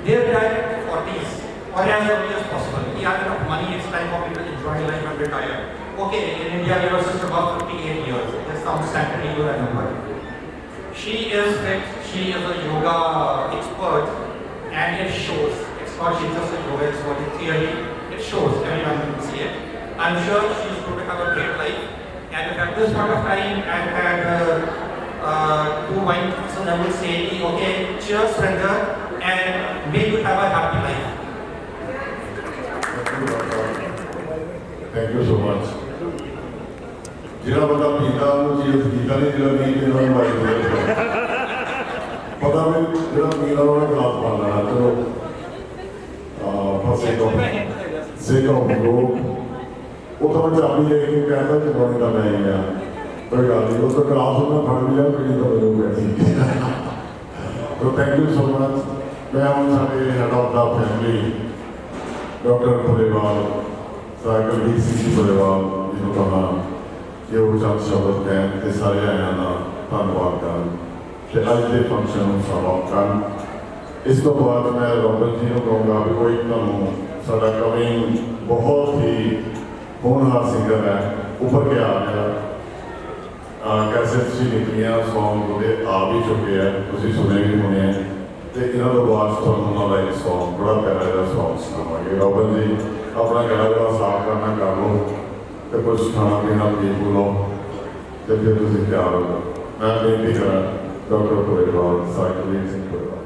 They retire in their 40s or as early as possible. We have enough money, it's time for people to enjoy life and retire. Okay, in India we have just about 58 years. That sounds certainly good a number. She is fit, she is a yoga expert, and it shows. It's not she's just a yoga expert, it clearly it shows, everyone can see it. I'm sure she's going to have a great life, and if at this point of time I had 2 wine glasses, I would say, okay, cheers, Surinder, and may you have a happy life. Thank you so much. ਜਿਹੜਾ ਬੰਦਾ ਪੀਂਦਾ ਉਹਨੂੰ ਚੀਜ਼ ਪੀਂਦਾ ਨਹੀਂ, ਜਿਹੜਾ ਨਹੀਂ ਪੀਂਦਾ ਉਹਨੂੰ ਵਾਈ ਦੇ ਪਤਾ ਵੀ ਜਿਹੜਾ ਪੀਂਦਾ ਉਹਨੇ ਗਲਾਸ ਪਾ ਲੈਣਾ। ਚਲੋ ਫਸੇ ਤੋਂ ਉਹ ਤਾਂ ਮੈਂ ਚਾਬੀ ਦੇ ਕੇ ਕਹਿੰਦਾ ਕਿ ਬਣੀ ਤਾਂ ਮੈਂ ਹੀ ਆ, ਕੋਈ ਗੱਲ ਨਹੀਂ, ਉਹ ਤਾਂ ਗਲਾਸ ਉਹਨੇ ਫੜ ਲਿਆ, ਪੀਣੀ ਤਾਂ ਮੈਨੂੰ ਪੈਣੀ। So thank you so much. ਮੈਂ ਹੁਣ ਸਾਡੇ ਹੈਡ ਆਫ ਦਾ family doctor Pulewal cycle DC Pulewal ਜਿਹਨੂੰ ਕਹਾਂ ਕਿ ਉਹ ਚੰਦ ਸ਼ਬਦ ਕਹਿਣ ਅਤੇ ਸਾਰੇ ਆਇਆਂ ਦਾ ਧੰਨਵਾਦ ਕਰਨ ਅਤੇ ਅੱਜ ਦੇ ਫੰਕਸ਼ਨ ਨੂੰ ਸਮਾਪਤ ਕਰਨ। ਇਸ ਤੋਂ ਬਾਅਦ ਮੈਂ ਰੋਬਰਟ ਜੀ ਨੂੰ ਕਹੂੰਗਾ ਵੀ ਕੋਈ ਤੁਹਾਨੂੰ ਸਾਡਾ ਕਵੀ ਬਹੁਤ ਹੀ ਹੋਣਹਾਰ ਸਿੰਗਰ ਹੈ उभर के आ गया कैसे ਤੁਸੀਂ ਨਿਕਲੀਆਂ ਸੌਂਗ ਉਹਦੇ ਆ ਵੀ ਚੁੱਕੇ ਆ ਤੁਸੀਂ ਸੁਣੇ ਵੀ ਹੋਣੇ ਆ ਤੇ ਇਹਨਾਂ ਤੋਂ ਬਾਅਦ ਤੁਹਾਨੂੰ ਉਹਨਾਂ ਦਾ ਇੱਕ ਸੌਂਗ ਬੜਾ ਪਿਆਰਾ ਜਿਹਾ ਸੌਂਗ ਸੁਣਾਵਾਂਗੇ ਰੋਬਨ ਜੀ ਆਪਣਾ ਗਲਾ ਜਿਹੜਾ ਸਾਫ਼ ਕਰਨਾ ਕਰ ਲਓ ਤੇ ਕੁਝ ਖਾਣਾ ਪੀਣਾ ਪੀ ਲਓ ਤੇ ਫਿਰ ਤੁਸੀਂ ਤਿਆਰ ਹੋ ਜਾਓ ਮੈਂ ਬੇਨਤੀ ਕਰਾਂ doctor Kolewal cycling Singh Kolewal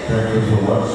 Thank you so much.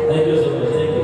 Thank you.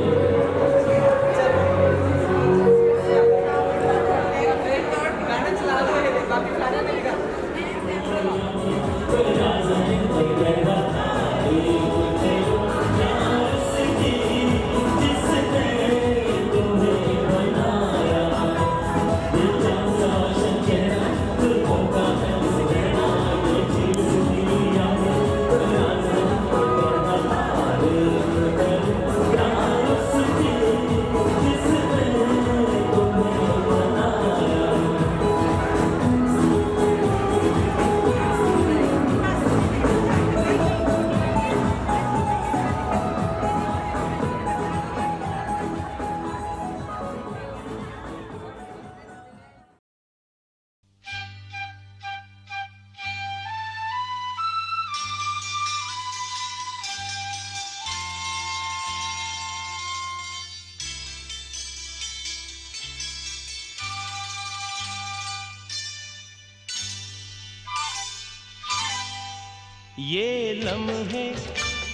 ये लम्हे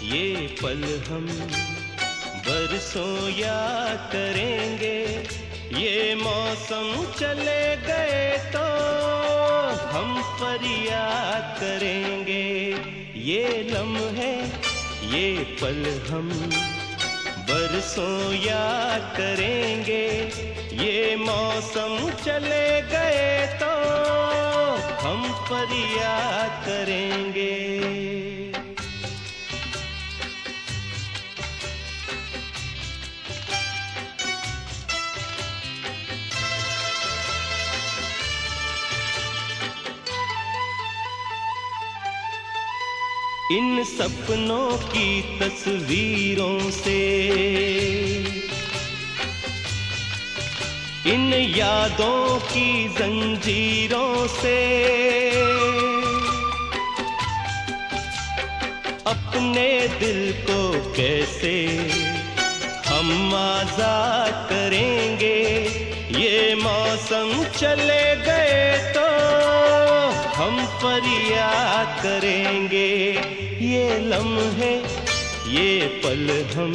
ये पल हम बरसों याद करेंगे, ये मौसम चले गए तो हम फरियाद करेंगे। ये लम्हे ये पल हम बरसों याद करेंगे, ये मौसम चले गए तो हम फरियाद करेंगे। इन सपनों की तस्वीरों से, इन यादों की जंजीरों से अपने दिल को कैसे हम आजाद करेंगे। ये मौसम चले गए तो हम फरियाद करेंगे। ये लम्हे ये पल हम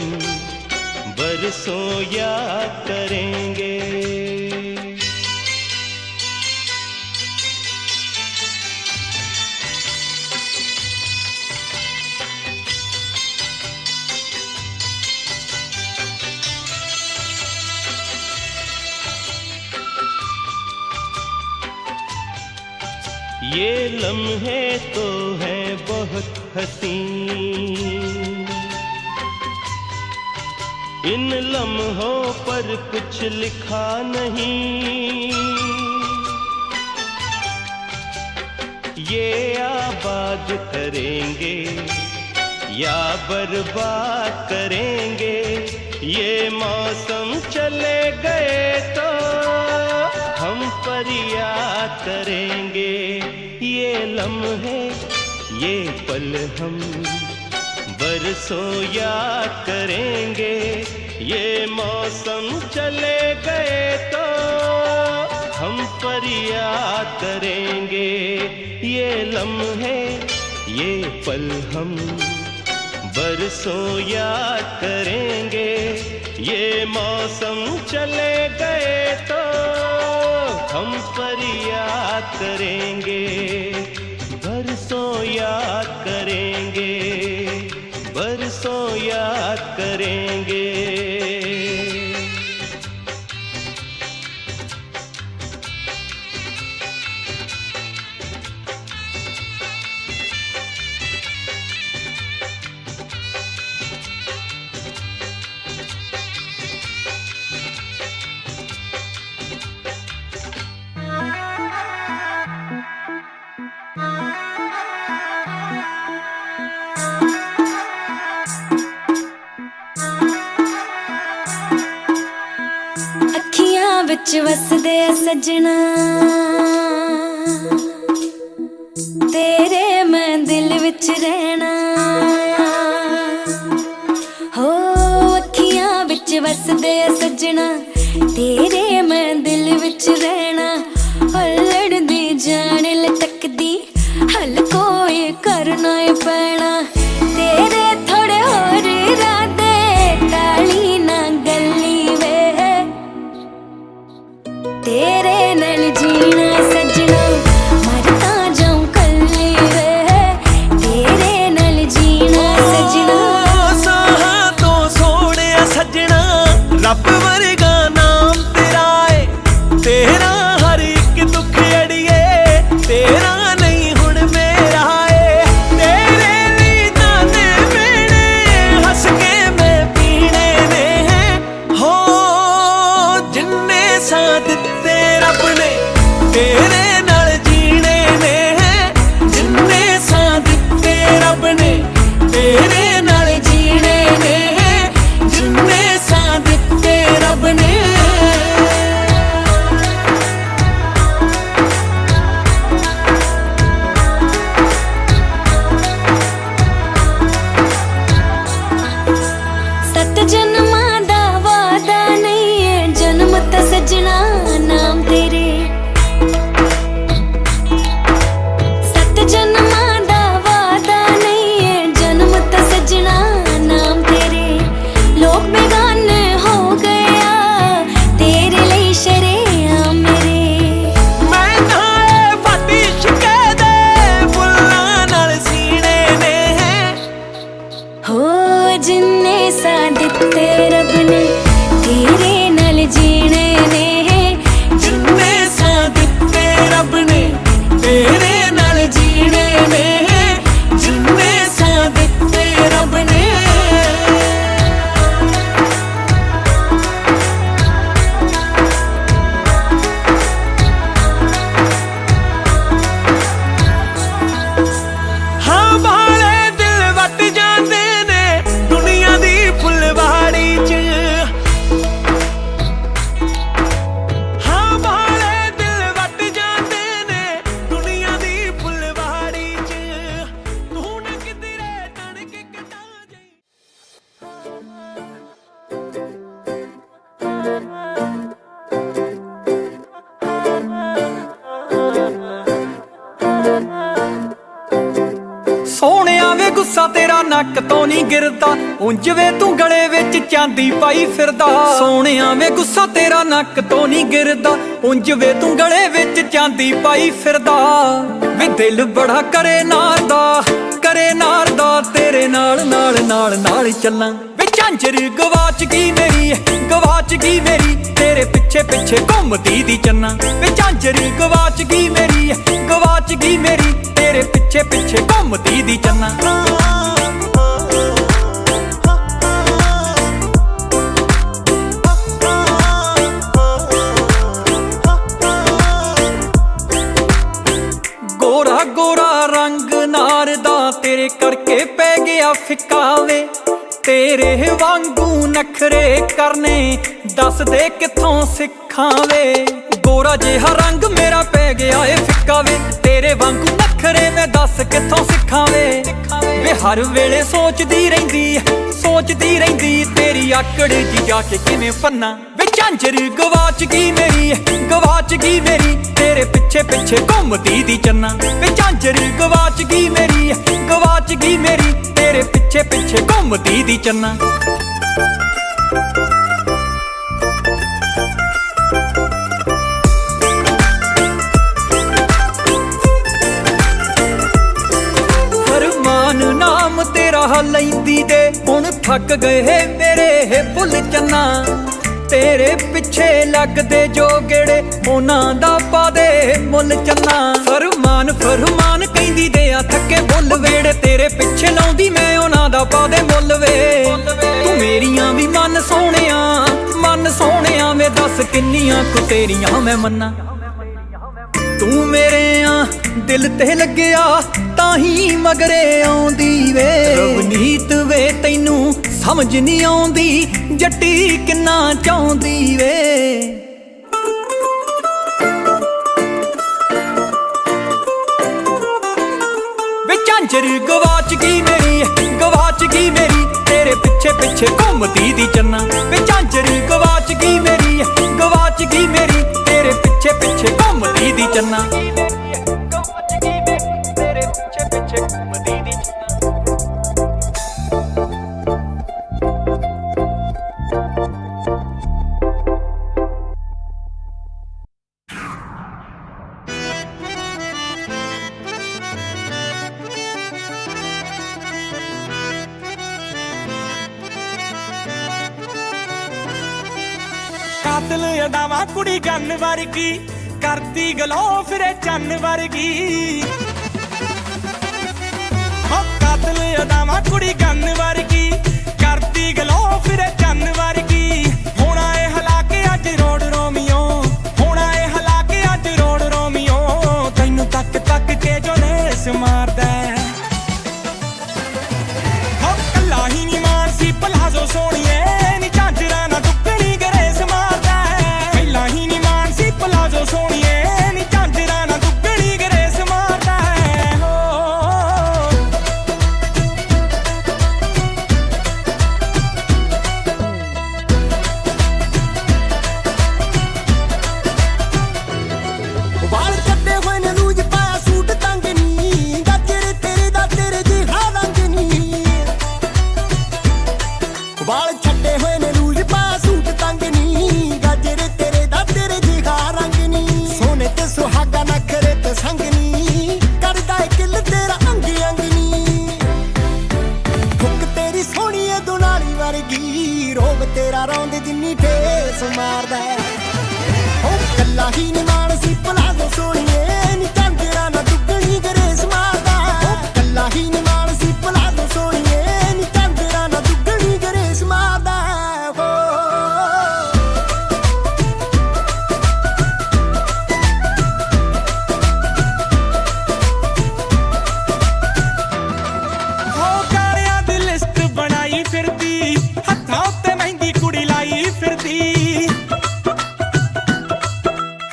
बरसों याद करेंगे। ये लम्हे तो हैं बहुत हसीन, इन लम्हों पर कुछ लिखा नहीं। ये आबाद करेंगे या बर्बाद करेंगे, ये मौसम चले गए तो हम फरियाद करेंगे। ये लम्हे ये पल हम बरसों याद करेंगे, ये मौसम चले गए तो हम फरियाद करेंगे। ये लम्हे ये पल हम बरसों याद करेंगे, ये मौसम चले गए तो हम फरियाद करेंगे। बरसों याद करेंगे, बरसों याद करेंगे। विच वसदे सजना तेरे मैं दिल विच रहना हो। अखियां विच वसदे सजना तेरे मैं दिल विच रहना। लड़दी जान लटकदी हल कोई करना ही पैना। तेरे थोड़े होर इरादे टाली ना गली वे, तेरे नाल जीना सजना मरता जाऊं कल्ली वे। तेरे नाल जीना सजना साहा तो सोने सजना रब वर्गा नाम तेरा है। तेरा हर एक दुख अड़िए तेरा नहीं हुण मेरा है। तेरे लिए ताने मेरे हंस के मैं पीने ने हो। जिन्ने साथ रब ने तेरे नाल जीने ने, जिन्ने साथ दिते रब ने तेरे नाल जीने ने, जिन्ने साथ दिते रब ने। सत जन्मां दा वादा नहीं है जन्म त सजना नाम तेरे। ਗੁੱਸਾ ਤੇਰਾ ਨੱਕ ਤੋਂ ਨਹੀਂ ਗਿਰਦਾ, ਉਂਝ ਵੇ ਤੂੰ ਗਲੇ ਵਿੱਚ ਚਾਂਦੀ ਪਾਈ ਫਿਰਦਾ। ਸੋਹਣਿਆ ਵੇ ਗੁੱਸਾ ਤੇਰਾ ਨੱਕ ਤੋਂ ਨਹੀਂ ਗਿਰਦਾ, ਉਂਝ ਵੇ ਤੂੰ ਗਲੇ ਵਿੱਚ ਚਾਂਦੀ ਪਾਈ ਫਿਰਦਾ। ਵੇ ਦਿਲ ਬੜਾ ਕਰੇ ਨਾਰ ਦਾ, ਕਰੇ ਨਾਰ ਦਾ, ਤੇਰੇ ਨਾਲ ਨਾਲ ਨਾਲ ਨਾਲ ਚੱਲਾਂ। ਵੇ ਝਾਂਜਰ ਗਵਾਚ ਗਈ ਮੇਰੀ, ਗਵਾਚ ਗਈ ਮੇਰੀ, ਤੇਰੇ ਪਿੱਛੇ ਪਿੱਛੇ ਘੁੰਮਦੀ ਦੀ ਚੰਨਾ। ਵੇ ਝਾਂਜਰ ਗਵਾਚ ਗਈ ਮੇਰੀ, ਗਵਾਚ ਗਈ ਮੇਰੀ, ਤੇਰੇ ਪਿੱਛੇ ਪਿੱਛੇ ਘੁੰਮਦੀ ਦੀ ਚੰਨਾ। ਗੋਰਾ ਗੋਰਾ ਰੰਗ ਨਾਰ ਦਾ, ਤੇਰੇ ਕਰਕੇ ਪੈ ਗਿਆ ਫਿੱਕਾ ਵੇ। ਤੇਰੇ ਵਾਂਗੂ ਨਖਰੇ ਕਰਨੇ, ਦੱਸ ਦੇ ਕਿੱਥੋਂ ਸਿੱਖਾਂ ਵੇ। ਗੋਰਾ ਜਿਹਾ ਰੰਗ ਮੇਰਾ ਪੈ ਗਿਆ ਏ ਫਿੱਕਾ ਵੇ, ਤੇਰੇ ਵਾਂਗੂ ਨਖਰੇ ਮੈਂ ਦੱਸ ਕਿੱਥੋਂ ਸਿੱਖਾਂ ਵੇ। ਵੇ ਹਰ ਵੇਲੇ ਸੋਚਦੀ ਰਹਿੰਦੀ, ਸੋਚਦੀ ਰਹਿੰਦੀ, ਤੇਰੀ ਆਕੜ ਜੀ ਜਾ ਕੇ ਕਿਵੇਂ ਪੰਨਾ। ਵੇ ਝਾਂਜਰ ਗਵਾਚ ਗਈ ਮੇਰੀ, ਗਵਾਚ ਗਈ ਮੇਰੀ, ਤੇਰੇ ਪਿੱਛੇ ਪਿੱਛੇ ਘੁੰਮਦੀ ਦੀ ਚੰਨਾ। ਵੇ ਝਾਂਜਰ ਗਵਾਚ ਗਈ ਮੇਰੀ, ਗਵਾਚ ਗਈ ਮੇਰੀ, ਤੇਰੇ ਪਿੱਛੇ ਪਿੱਛੇ ਘੁੰਮਦੀ ਦੀ ਚੰਨਾ। ਫਰਮਾਨ ਨਾਮ ਤੇਰਾ ਲੈਂਦੀ ਦੇ, ਹੁਣ ਥੱਕ ਗਏ ਮੇਰੇ ਫੁੱਲ ਚੰਨਾ। ਤੇਰੇ ਪਿੱਛੇ ਲੱਗਦੇ ਜੋ ਗੇੜੇ, ਉਹਨਾਂ ਦਾ ਪਾ ਦੇ ਮੁੱਲ ਚੰਨਾ। ਫਰਮਾਨ ਫਰਮਾਨ ਕਹਿੰਦੀ ਦੇ ਆ ਥੱਕੇ ਬੁੱਲ ਵੇੜੇ, ਤੇਰੇ ਪਿੱਛੇ ਲਾਉਂਦੀ ਮੈਂ ਉਹਨਾਂ ਦਾ ਪਾ ਦੇ ਮੁੱਲ ਵੇ। ਤੂੰ ਮੇਰੀਆਂ ਵੀ ਮਨ ਸੋਹਣਿਆ, ਮਨ ਸੋਹਣਿਆ ਵੇ, ਦੱਸ ਕਿੰਨੀਆਂ ਕੁ ਤੇਰੀਆਂ ਮੈਂ ਮੰਨਾਂ। ਤੂੰ ਮੇਰੇ ਆ ਦਿਲ ਤੇ ਲੱਗਿਆ, ਤਾਂ ਹੀ ਮਗਰੇ ਆਉਂਦੀ ਵੇ। ਰਵਨੀਤ ਵੇ ਤੈਨੂੰ ਸਮਝ ਨਹੀਂ ਆਉਂਦੀ, ਜੱਟੀ ਕਿੰਨਾ ਚਾਹੁੰਦੀ ਵੇ। ਵੇ ਝਾਂਜਰ ਗਵਾਚ ਗਈ ਮੇਰੀ, ਗਵਾਚ ਗਈ ਮੇਰੀ, ਤੇਰੇ ਪਿੱਛੇ ਪਿੱਛੇ ਘੁੰਮਦੀ ਦੀ ਚੰਨਾ। ਵੇ ਝਾਂਜਰ ਗਵਾਚ ਗਈ ਮੇਰੀ, ਗਵਾਚ ਗਈ ਮੇਰੀ, ਤੇਰੇ ਪਿੱਛੇ ਪਿੱਛੇ ਘੁੰਮਦੀ ਦੀ ਚੰਨਾ। ਤੇਰੇ ਪਿੱਛੇ ਪਿੱਛੇ ਘੁੰਮਦੀ ਦੀ ਚੰਨਾ। ਕਾਤਲ ਅਦਾਵਾਂ ਕੁੜੀ ਗੰਨ ਵਰਗੀ, ਕਰਦੀ ਗਲੋ ਫਿਰੇ ਚੰਨ ਵਰਗੀ। ਹੋ ਕਾਤਲ ਅਦਾਵਾਂ ਕੁੜੀ ਗੰਨ ਵਰਗੀ, ਕਰਦੀ ਗਲੋ ਫਿਰੇ ਚੰਨ ਵਰਗੀ। ਹੋਣਾ ਏ ਹਲਾਕੇ ਅੱਜ ਰੋਡ ਰੋਮੀਓ, ਹੋਣਾ ਏ ਹਲਾਕੇ ਅੱਜ ਰੋਡ ਰੋਮੀਓ। ਤੈਨੂੰ ਤੱਕ ਤੱਕ ਕੇ ਜੋ ਰੇਸ ਮਾਰਦਾ, ਹੋ ਕੱਲਾ ਹੀ ਨੀ ਮਾਨਸੀ ਪਲਾਜ਼ੋ ਸੋਹਣੀਏ, ਨੀ ਝਾਂਜਰਾਂ ਨਾ ਦੁੱਗਣੀ ਗਰੇਸ ਮਾਰਦਾ। ਪਹਿਲਾਂ ਹੀ ਨੀ ਮਾਨਸੀ ਪਲਾਜ਼ੋ ਸੋਹਣੀਏ, ਨੀ ਝਾਂਜਰਾਂ ਨਾ ਦੁੱਗਣੀ ਗਰੇਸ ਮਾਰਦਾ। ਵਾਲ ਕੱਟੇ ਹੋਏ ਨੇ ਲੂਜ ਪਾਇਆ ਸੂਟ ਤੰਗ ਨੀ, ਗਾਜਰ ਤੇਰੇ ਦਾ ਤੇਰੇ ਜਿਹਾ ਰੰਗ ਨੀ। ਵਾਲ ਛੱਡੇ ਹੋਏ ਨੇ ਲੂਜ ਪਾਇਆ ਸੂਟ ਤੰਗ ਨੀ, ਗਾਜਰ ਤੇਰੇ ਦਾ ਤੇਰੇ ਜਿਹਾ ਰੰਗ ਨੀ। ਸੋਨੇ ਤੇ ਸੁਹਾਗਾ ਨਖਰੇ ਤੇ ਸੰਗ ਨੀ, ਕਰਦਾ ਏ ਕਿਲ ਤੇਰਾ ਅੰਗ ਅੰਗ ਨੀ। ਹੁੱਕ ਤੇਰੀ ਸੋਹਣੀ ਏ ਦੁਨਾਲੀ ਵਰਗੀ, ਰੋਬ ਤੇਰਾ ਰੌਂਦ ਜਿੰਨੀ ਠੇਸ ਮਾਰਦਾ। ਉਹ ਕੱਲਾ ਹੀ ਨੀ ਮਾਨਸੀ ਪਲਾਜ਼ੋ ਸੋਹਣੀਏ, ਨੀ ਝਾਂਜਰਾਂ ਨਾ ਦੁੱਗਣੀ ਗਰੇਸ ਮਾਰਦਾ। ਉਹ ਕੱਲਾ ਹੀ ਨੀ ਮਾਨਸੀ ਪਲਾਜ਼ੋ ਸੋਹਣੀਏ, ਨੀ ਝਾਂਜਰਾਂ ਨਾ ਦੁੱਗਣੀ ਗਰੇਸ ਮਾਰਦਾ। ਹੋ ਕਾਲਿਆਂ ਦੀ ਲਿਸਟ ਬਣਾਈ ਫਿਰਦੀ, ਹੱਥਾਂ ਉੱਤੇ ਮਹਿੰਦੀ ਕੁੜੀ ਲਾਈ ਫਿਰਦੀ।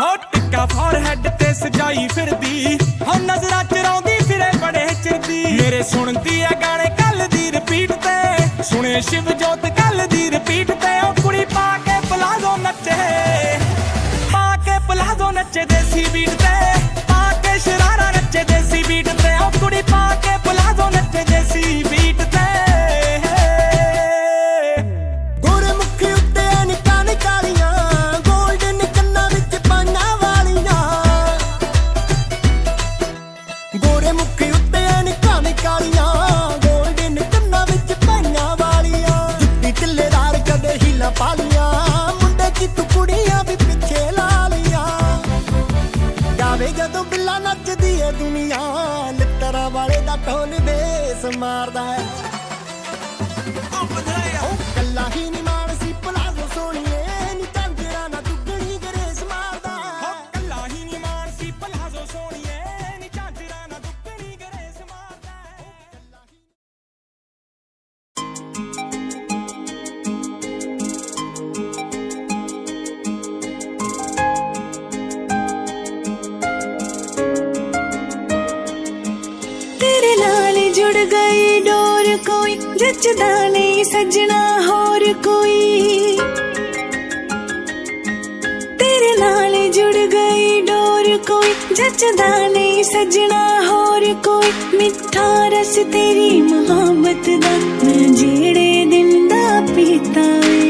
ਹੋ ਟਿੱਕਾ ਫੋਰਹੈਡ ਤੇ ਸਜਾਈ ਫਿਰਦੀ, ਹੋ ਨਜ਼ਰਾਂ ਚਰਾਉਂਦੀ ਫਿਰੇ ਬੜੇ ਚਿਰਦੀ। ਮੇਰੇ ਸੁਣਦੀ ਆ ਗਾਣੇ ਕੱਲ ਦੀ ਰਿਪੀਟ ਤੇ, ਸੁਣੇ ਸ਼ਿਵ ਜੋਤ ਕੱਲ ਦੀ ਰਿਪੀਟ ਤੇ। ਉਹ ਕੁੜੀ ਪਾ ਕੇ ਪਲਾਜ਼ੋ ਨੱਚੇ, ਪਾ ਕੇ ਪਲਾਜ਼ੋ ਨੱਚੇ ਦੇਸੀ ਬੀਟ ਤੇ, ਪਾ ਕੇ ਸ਼ਰਾਰਾ ਨੱਚੇ ਦੇਸੀ ਬੀਟ ਤੇ। ਉਹ ਕੁੜੀ ਪਾ ਕੇ ਪਲਾਜ਼ੋ ਨੱਚੇ ਦੇਸੀ ढोल बेस मारदा है कल्ला ही नी मानसी प्लाजो सोनिए नी झांजरा ना दुगनी ग्रेस मारदा है कल्ला ही नी मानसी प्लाजो सोनिए नी झांजरा ना दुगनी ग्रेस मारदा है तेरे नाल जुड़ गई डोर कोई जचदा नहीं सजना होर कोई तेरे नाल जुड़ गई डोर कोई जचदा नहीं सजना होर कोई मिठा रस तेरी मोहब्बत दा मैं जेड़े दिन दा पीता वे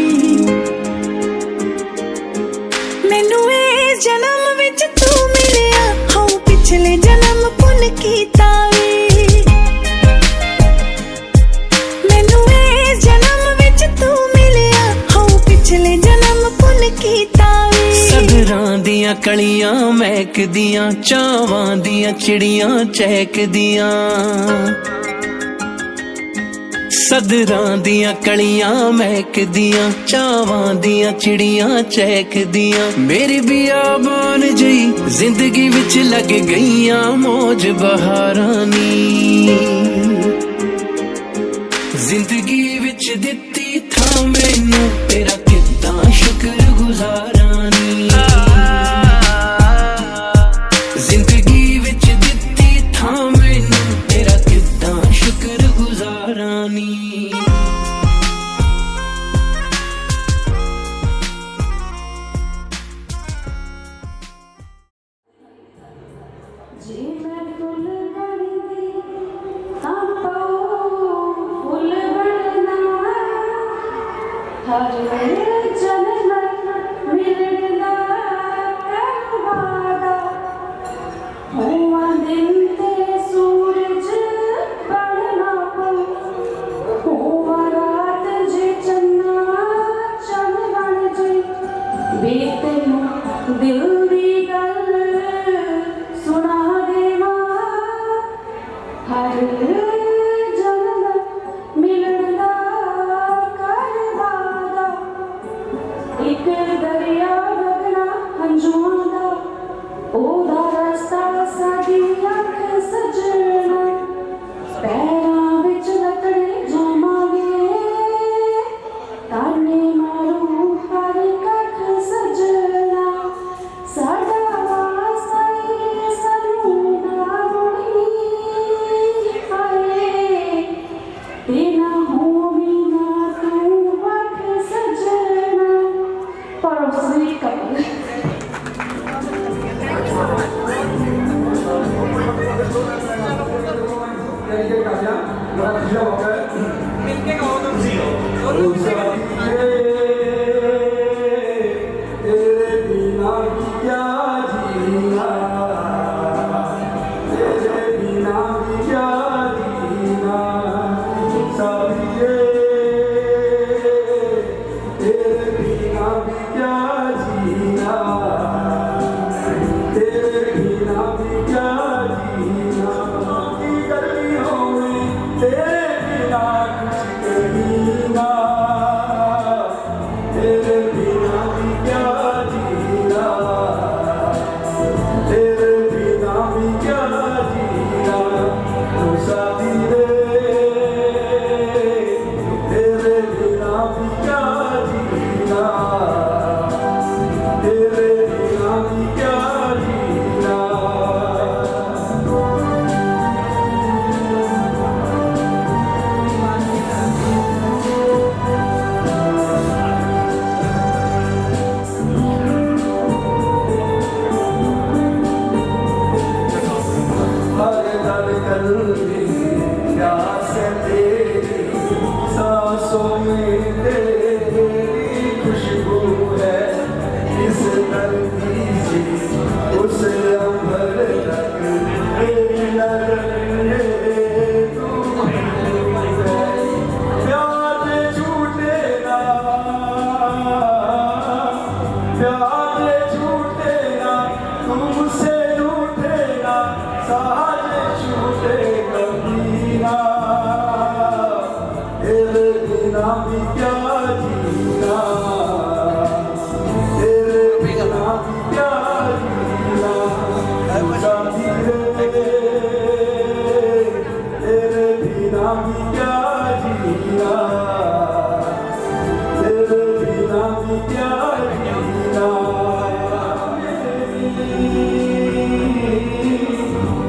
मैनू इस जन्म विच तू मिलिया हो पिछले जन्म पुन कीता वे मैनू इस जन्म विच तू मिलिया हो पिछले जन्म पुन कीता वे सदरां दियां कलियां महकदियां चावां दियां चिड़ियां चहकदियां सदरां दियां कलियां महकदियां चावां दियां चिड़ियां चहकदियां मेरी बियाबान जई जिंदगी विच लग गईयां मौज बहारां नी जिंदगी विच दित्ती था मैनू तेरा कितना शुक्र गुजारां नी जिंदगी विच दित्ती था मैनू तेरा कितना शुक्र गुजारां नी जी मैं फूल बनदी आपो फूल बनना हर जन्म मिलना करवादा हुआ दिन ते सूरज बनना हुआ रात जे चन्ना चन बन जे बेतनु दिल दी गल सुना देवा हर जन्म मिलना करवादा एक दरिया वगना हंजुआं दा ओदा रस्ता साडी अख सजना पैरां विच लकड़े जावांगे ताने मारू हर कख सजना साडा वास्ता सानू ना रोई हाय तेना हो बिना तू वख सजना परोसरी कपल मिलके गाओ तुम तेरे बिना भी क्या जीना तेरे बिना भी क्या जीना साथिये तेरे बिना भी क्या जीना तेरे बिना भी क्या जीना की गर्मियों में तेरे बिना कुछ कहीना तेरे बिना भी क्या जीना तेरे बिना भी क्या जीना तू साथी रे तेरे बिना भी क्या जीना तेरे बिना भी क्या जीना हर धड़कन में प्यास है तेरी सांसों में तेरी खुशबू है इस धरती से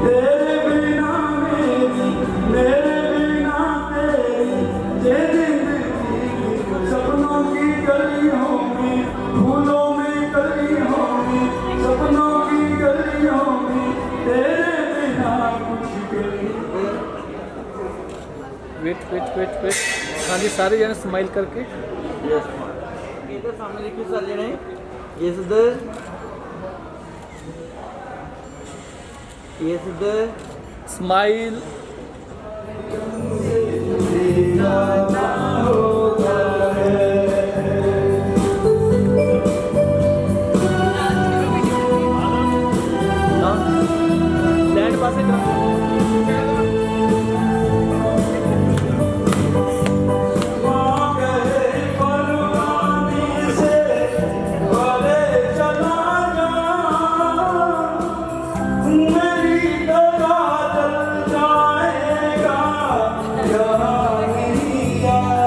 तेरे बिना मेरी मेरे बिना तेरी ये जिंदगी सपनों की गलियों में फूलों में गलियों में सपनों की गलियों में तेरे बिना कुछ गली वेट हाँ जी सारे जने स्माइल करके इधर सामने देखिए सारे जने ये सिद्ध स्माइल लैंड पास मेरी तरह जल जाएगा यहाँ गिरिया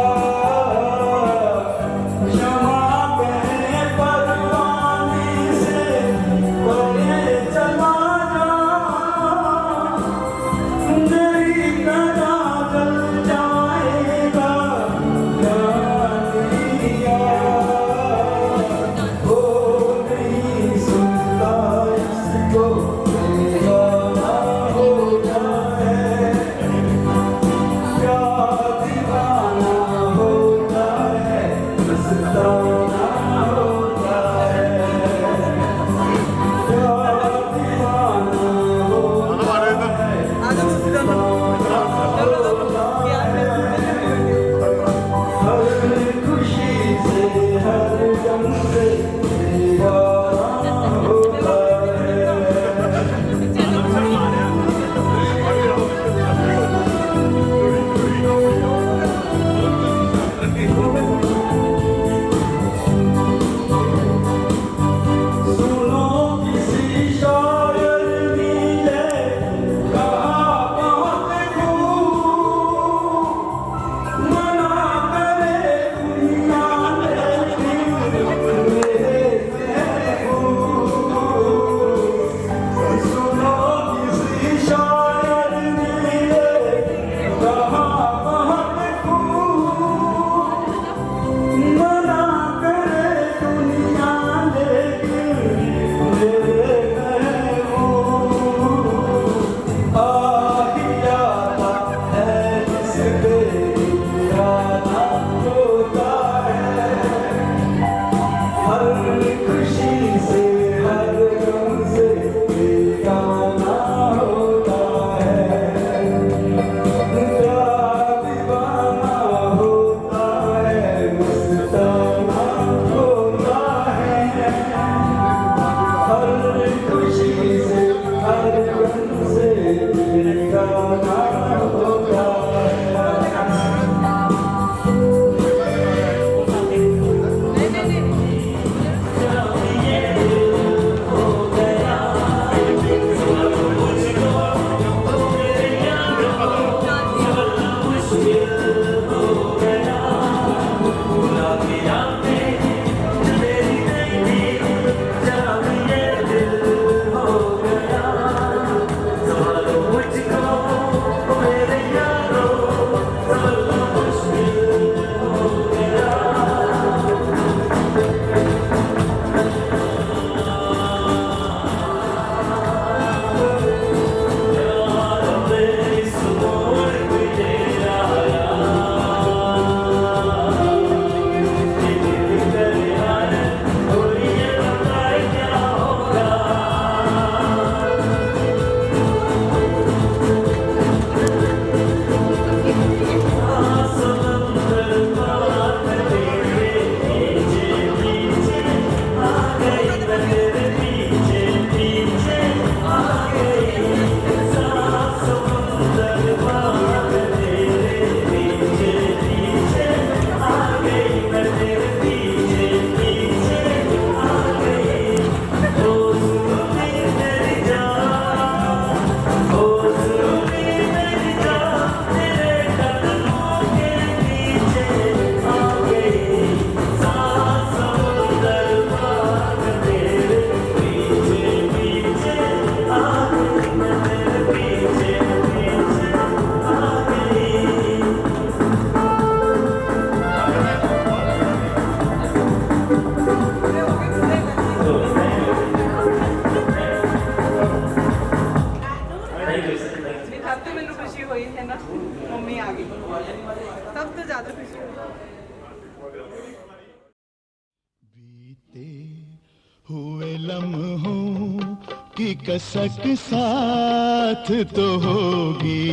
लम्हों की कसक साथ तो होगी,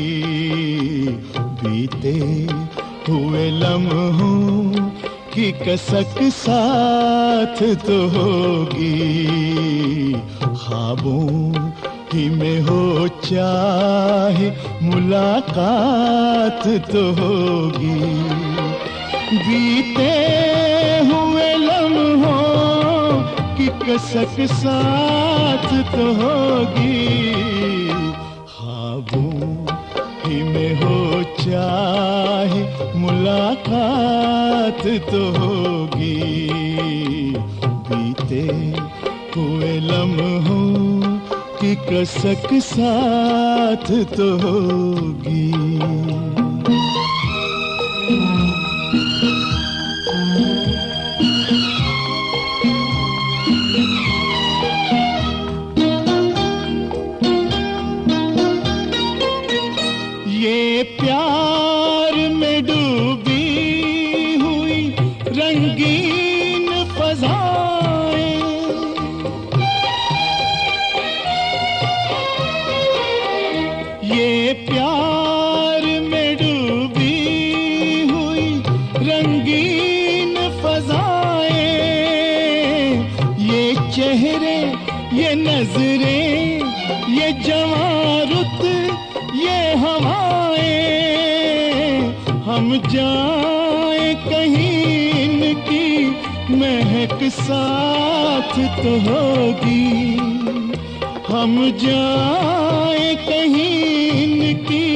बीते हुए लम्हों की कसक साथ तो होगी, ख्वाबों ही में हो चाहे मुलाकात तो होगी, बीते हुए लम्हों की कसक साथ तो होगी, ख्वाबों ही में हो चाहे मुलाकात तो होगी, बीते हुए लम्हों की कसक साथ तो होगी। ये प्यार में डूबी हुई रंगीन फज़ाएं, ये प्यार में डूबी हुई रंगीन फज़ाएं, ये चेहरे ये नजरें ये जवां रुत ये हवाएं, हम जाए कहीं इनकी महक साथ तो होगी, हम जाए कहीं इनकी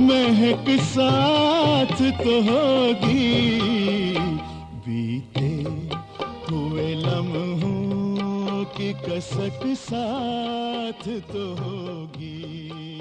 महक साथ तो होगी, बीते हुए लम्हों की कसक साथ तो होगी।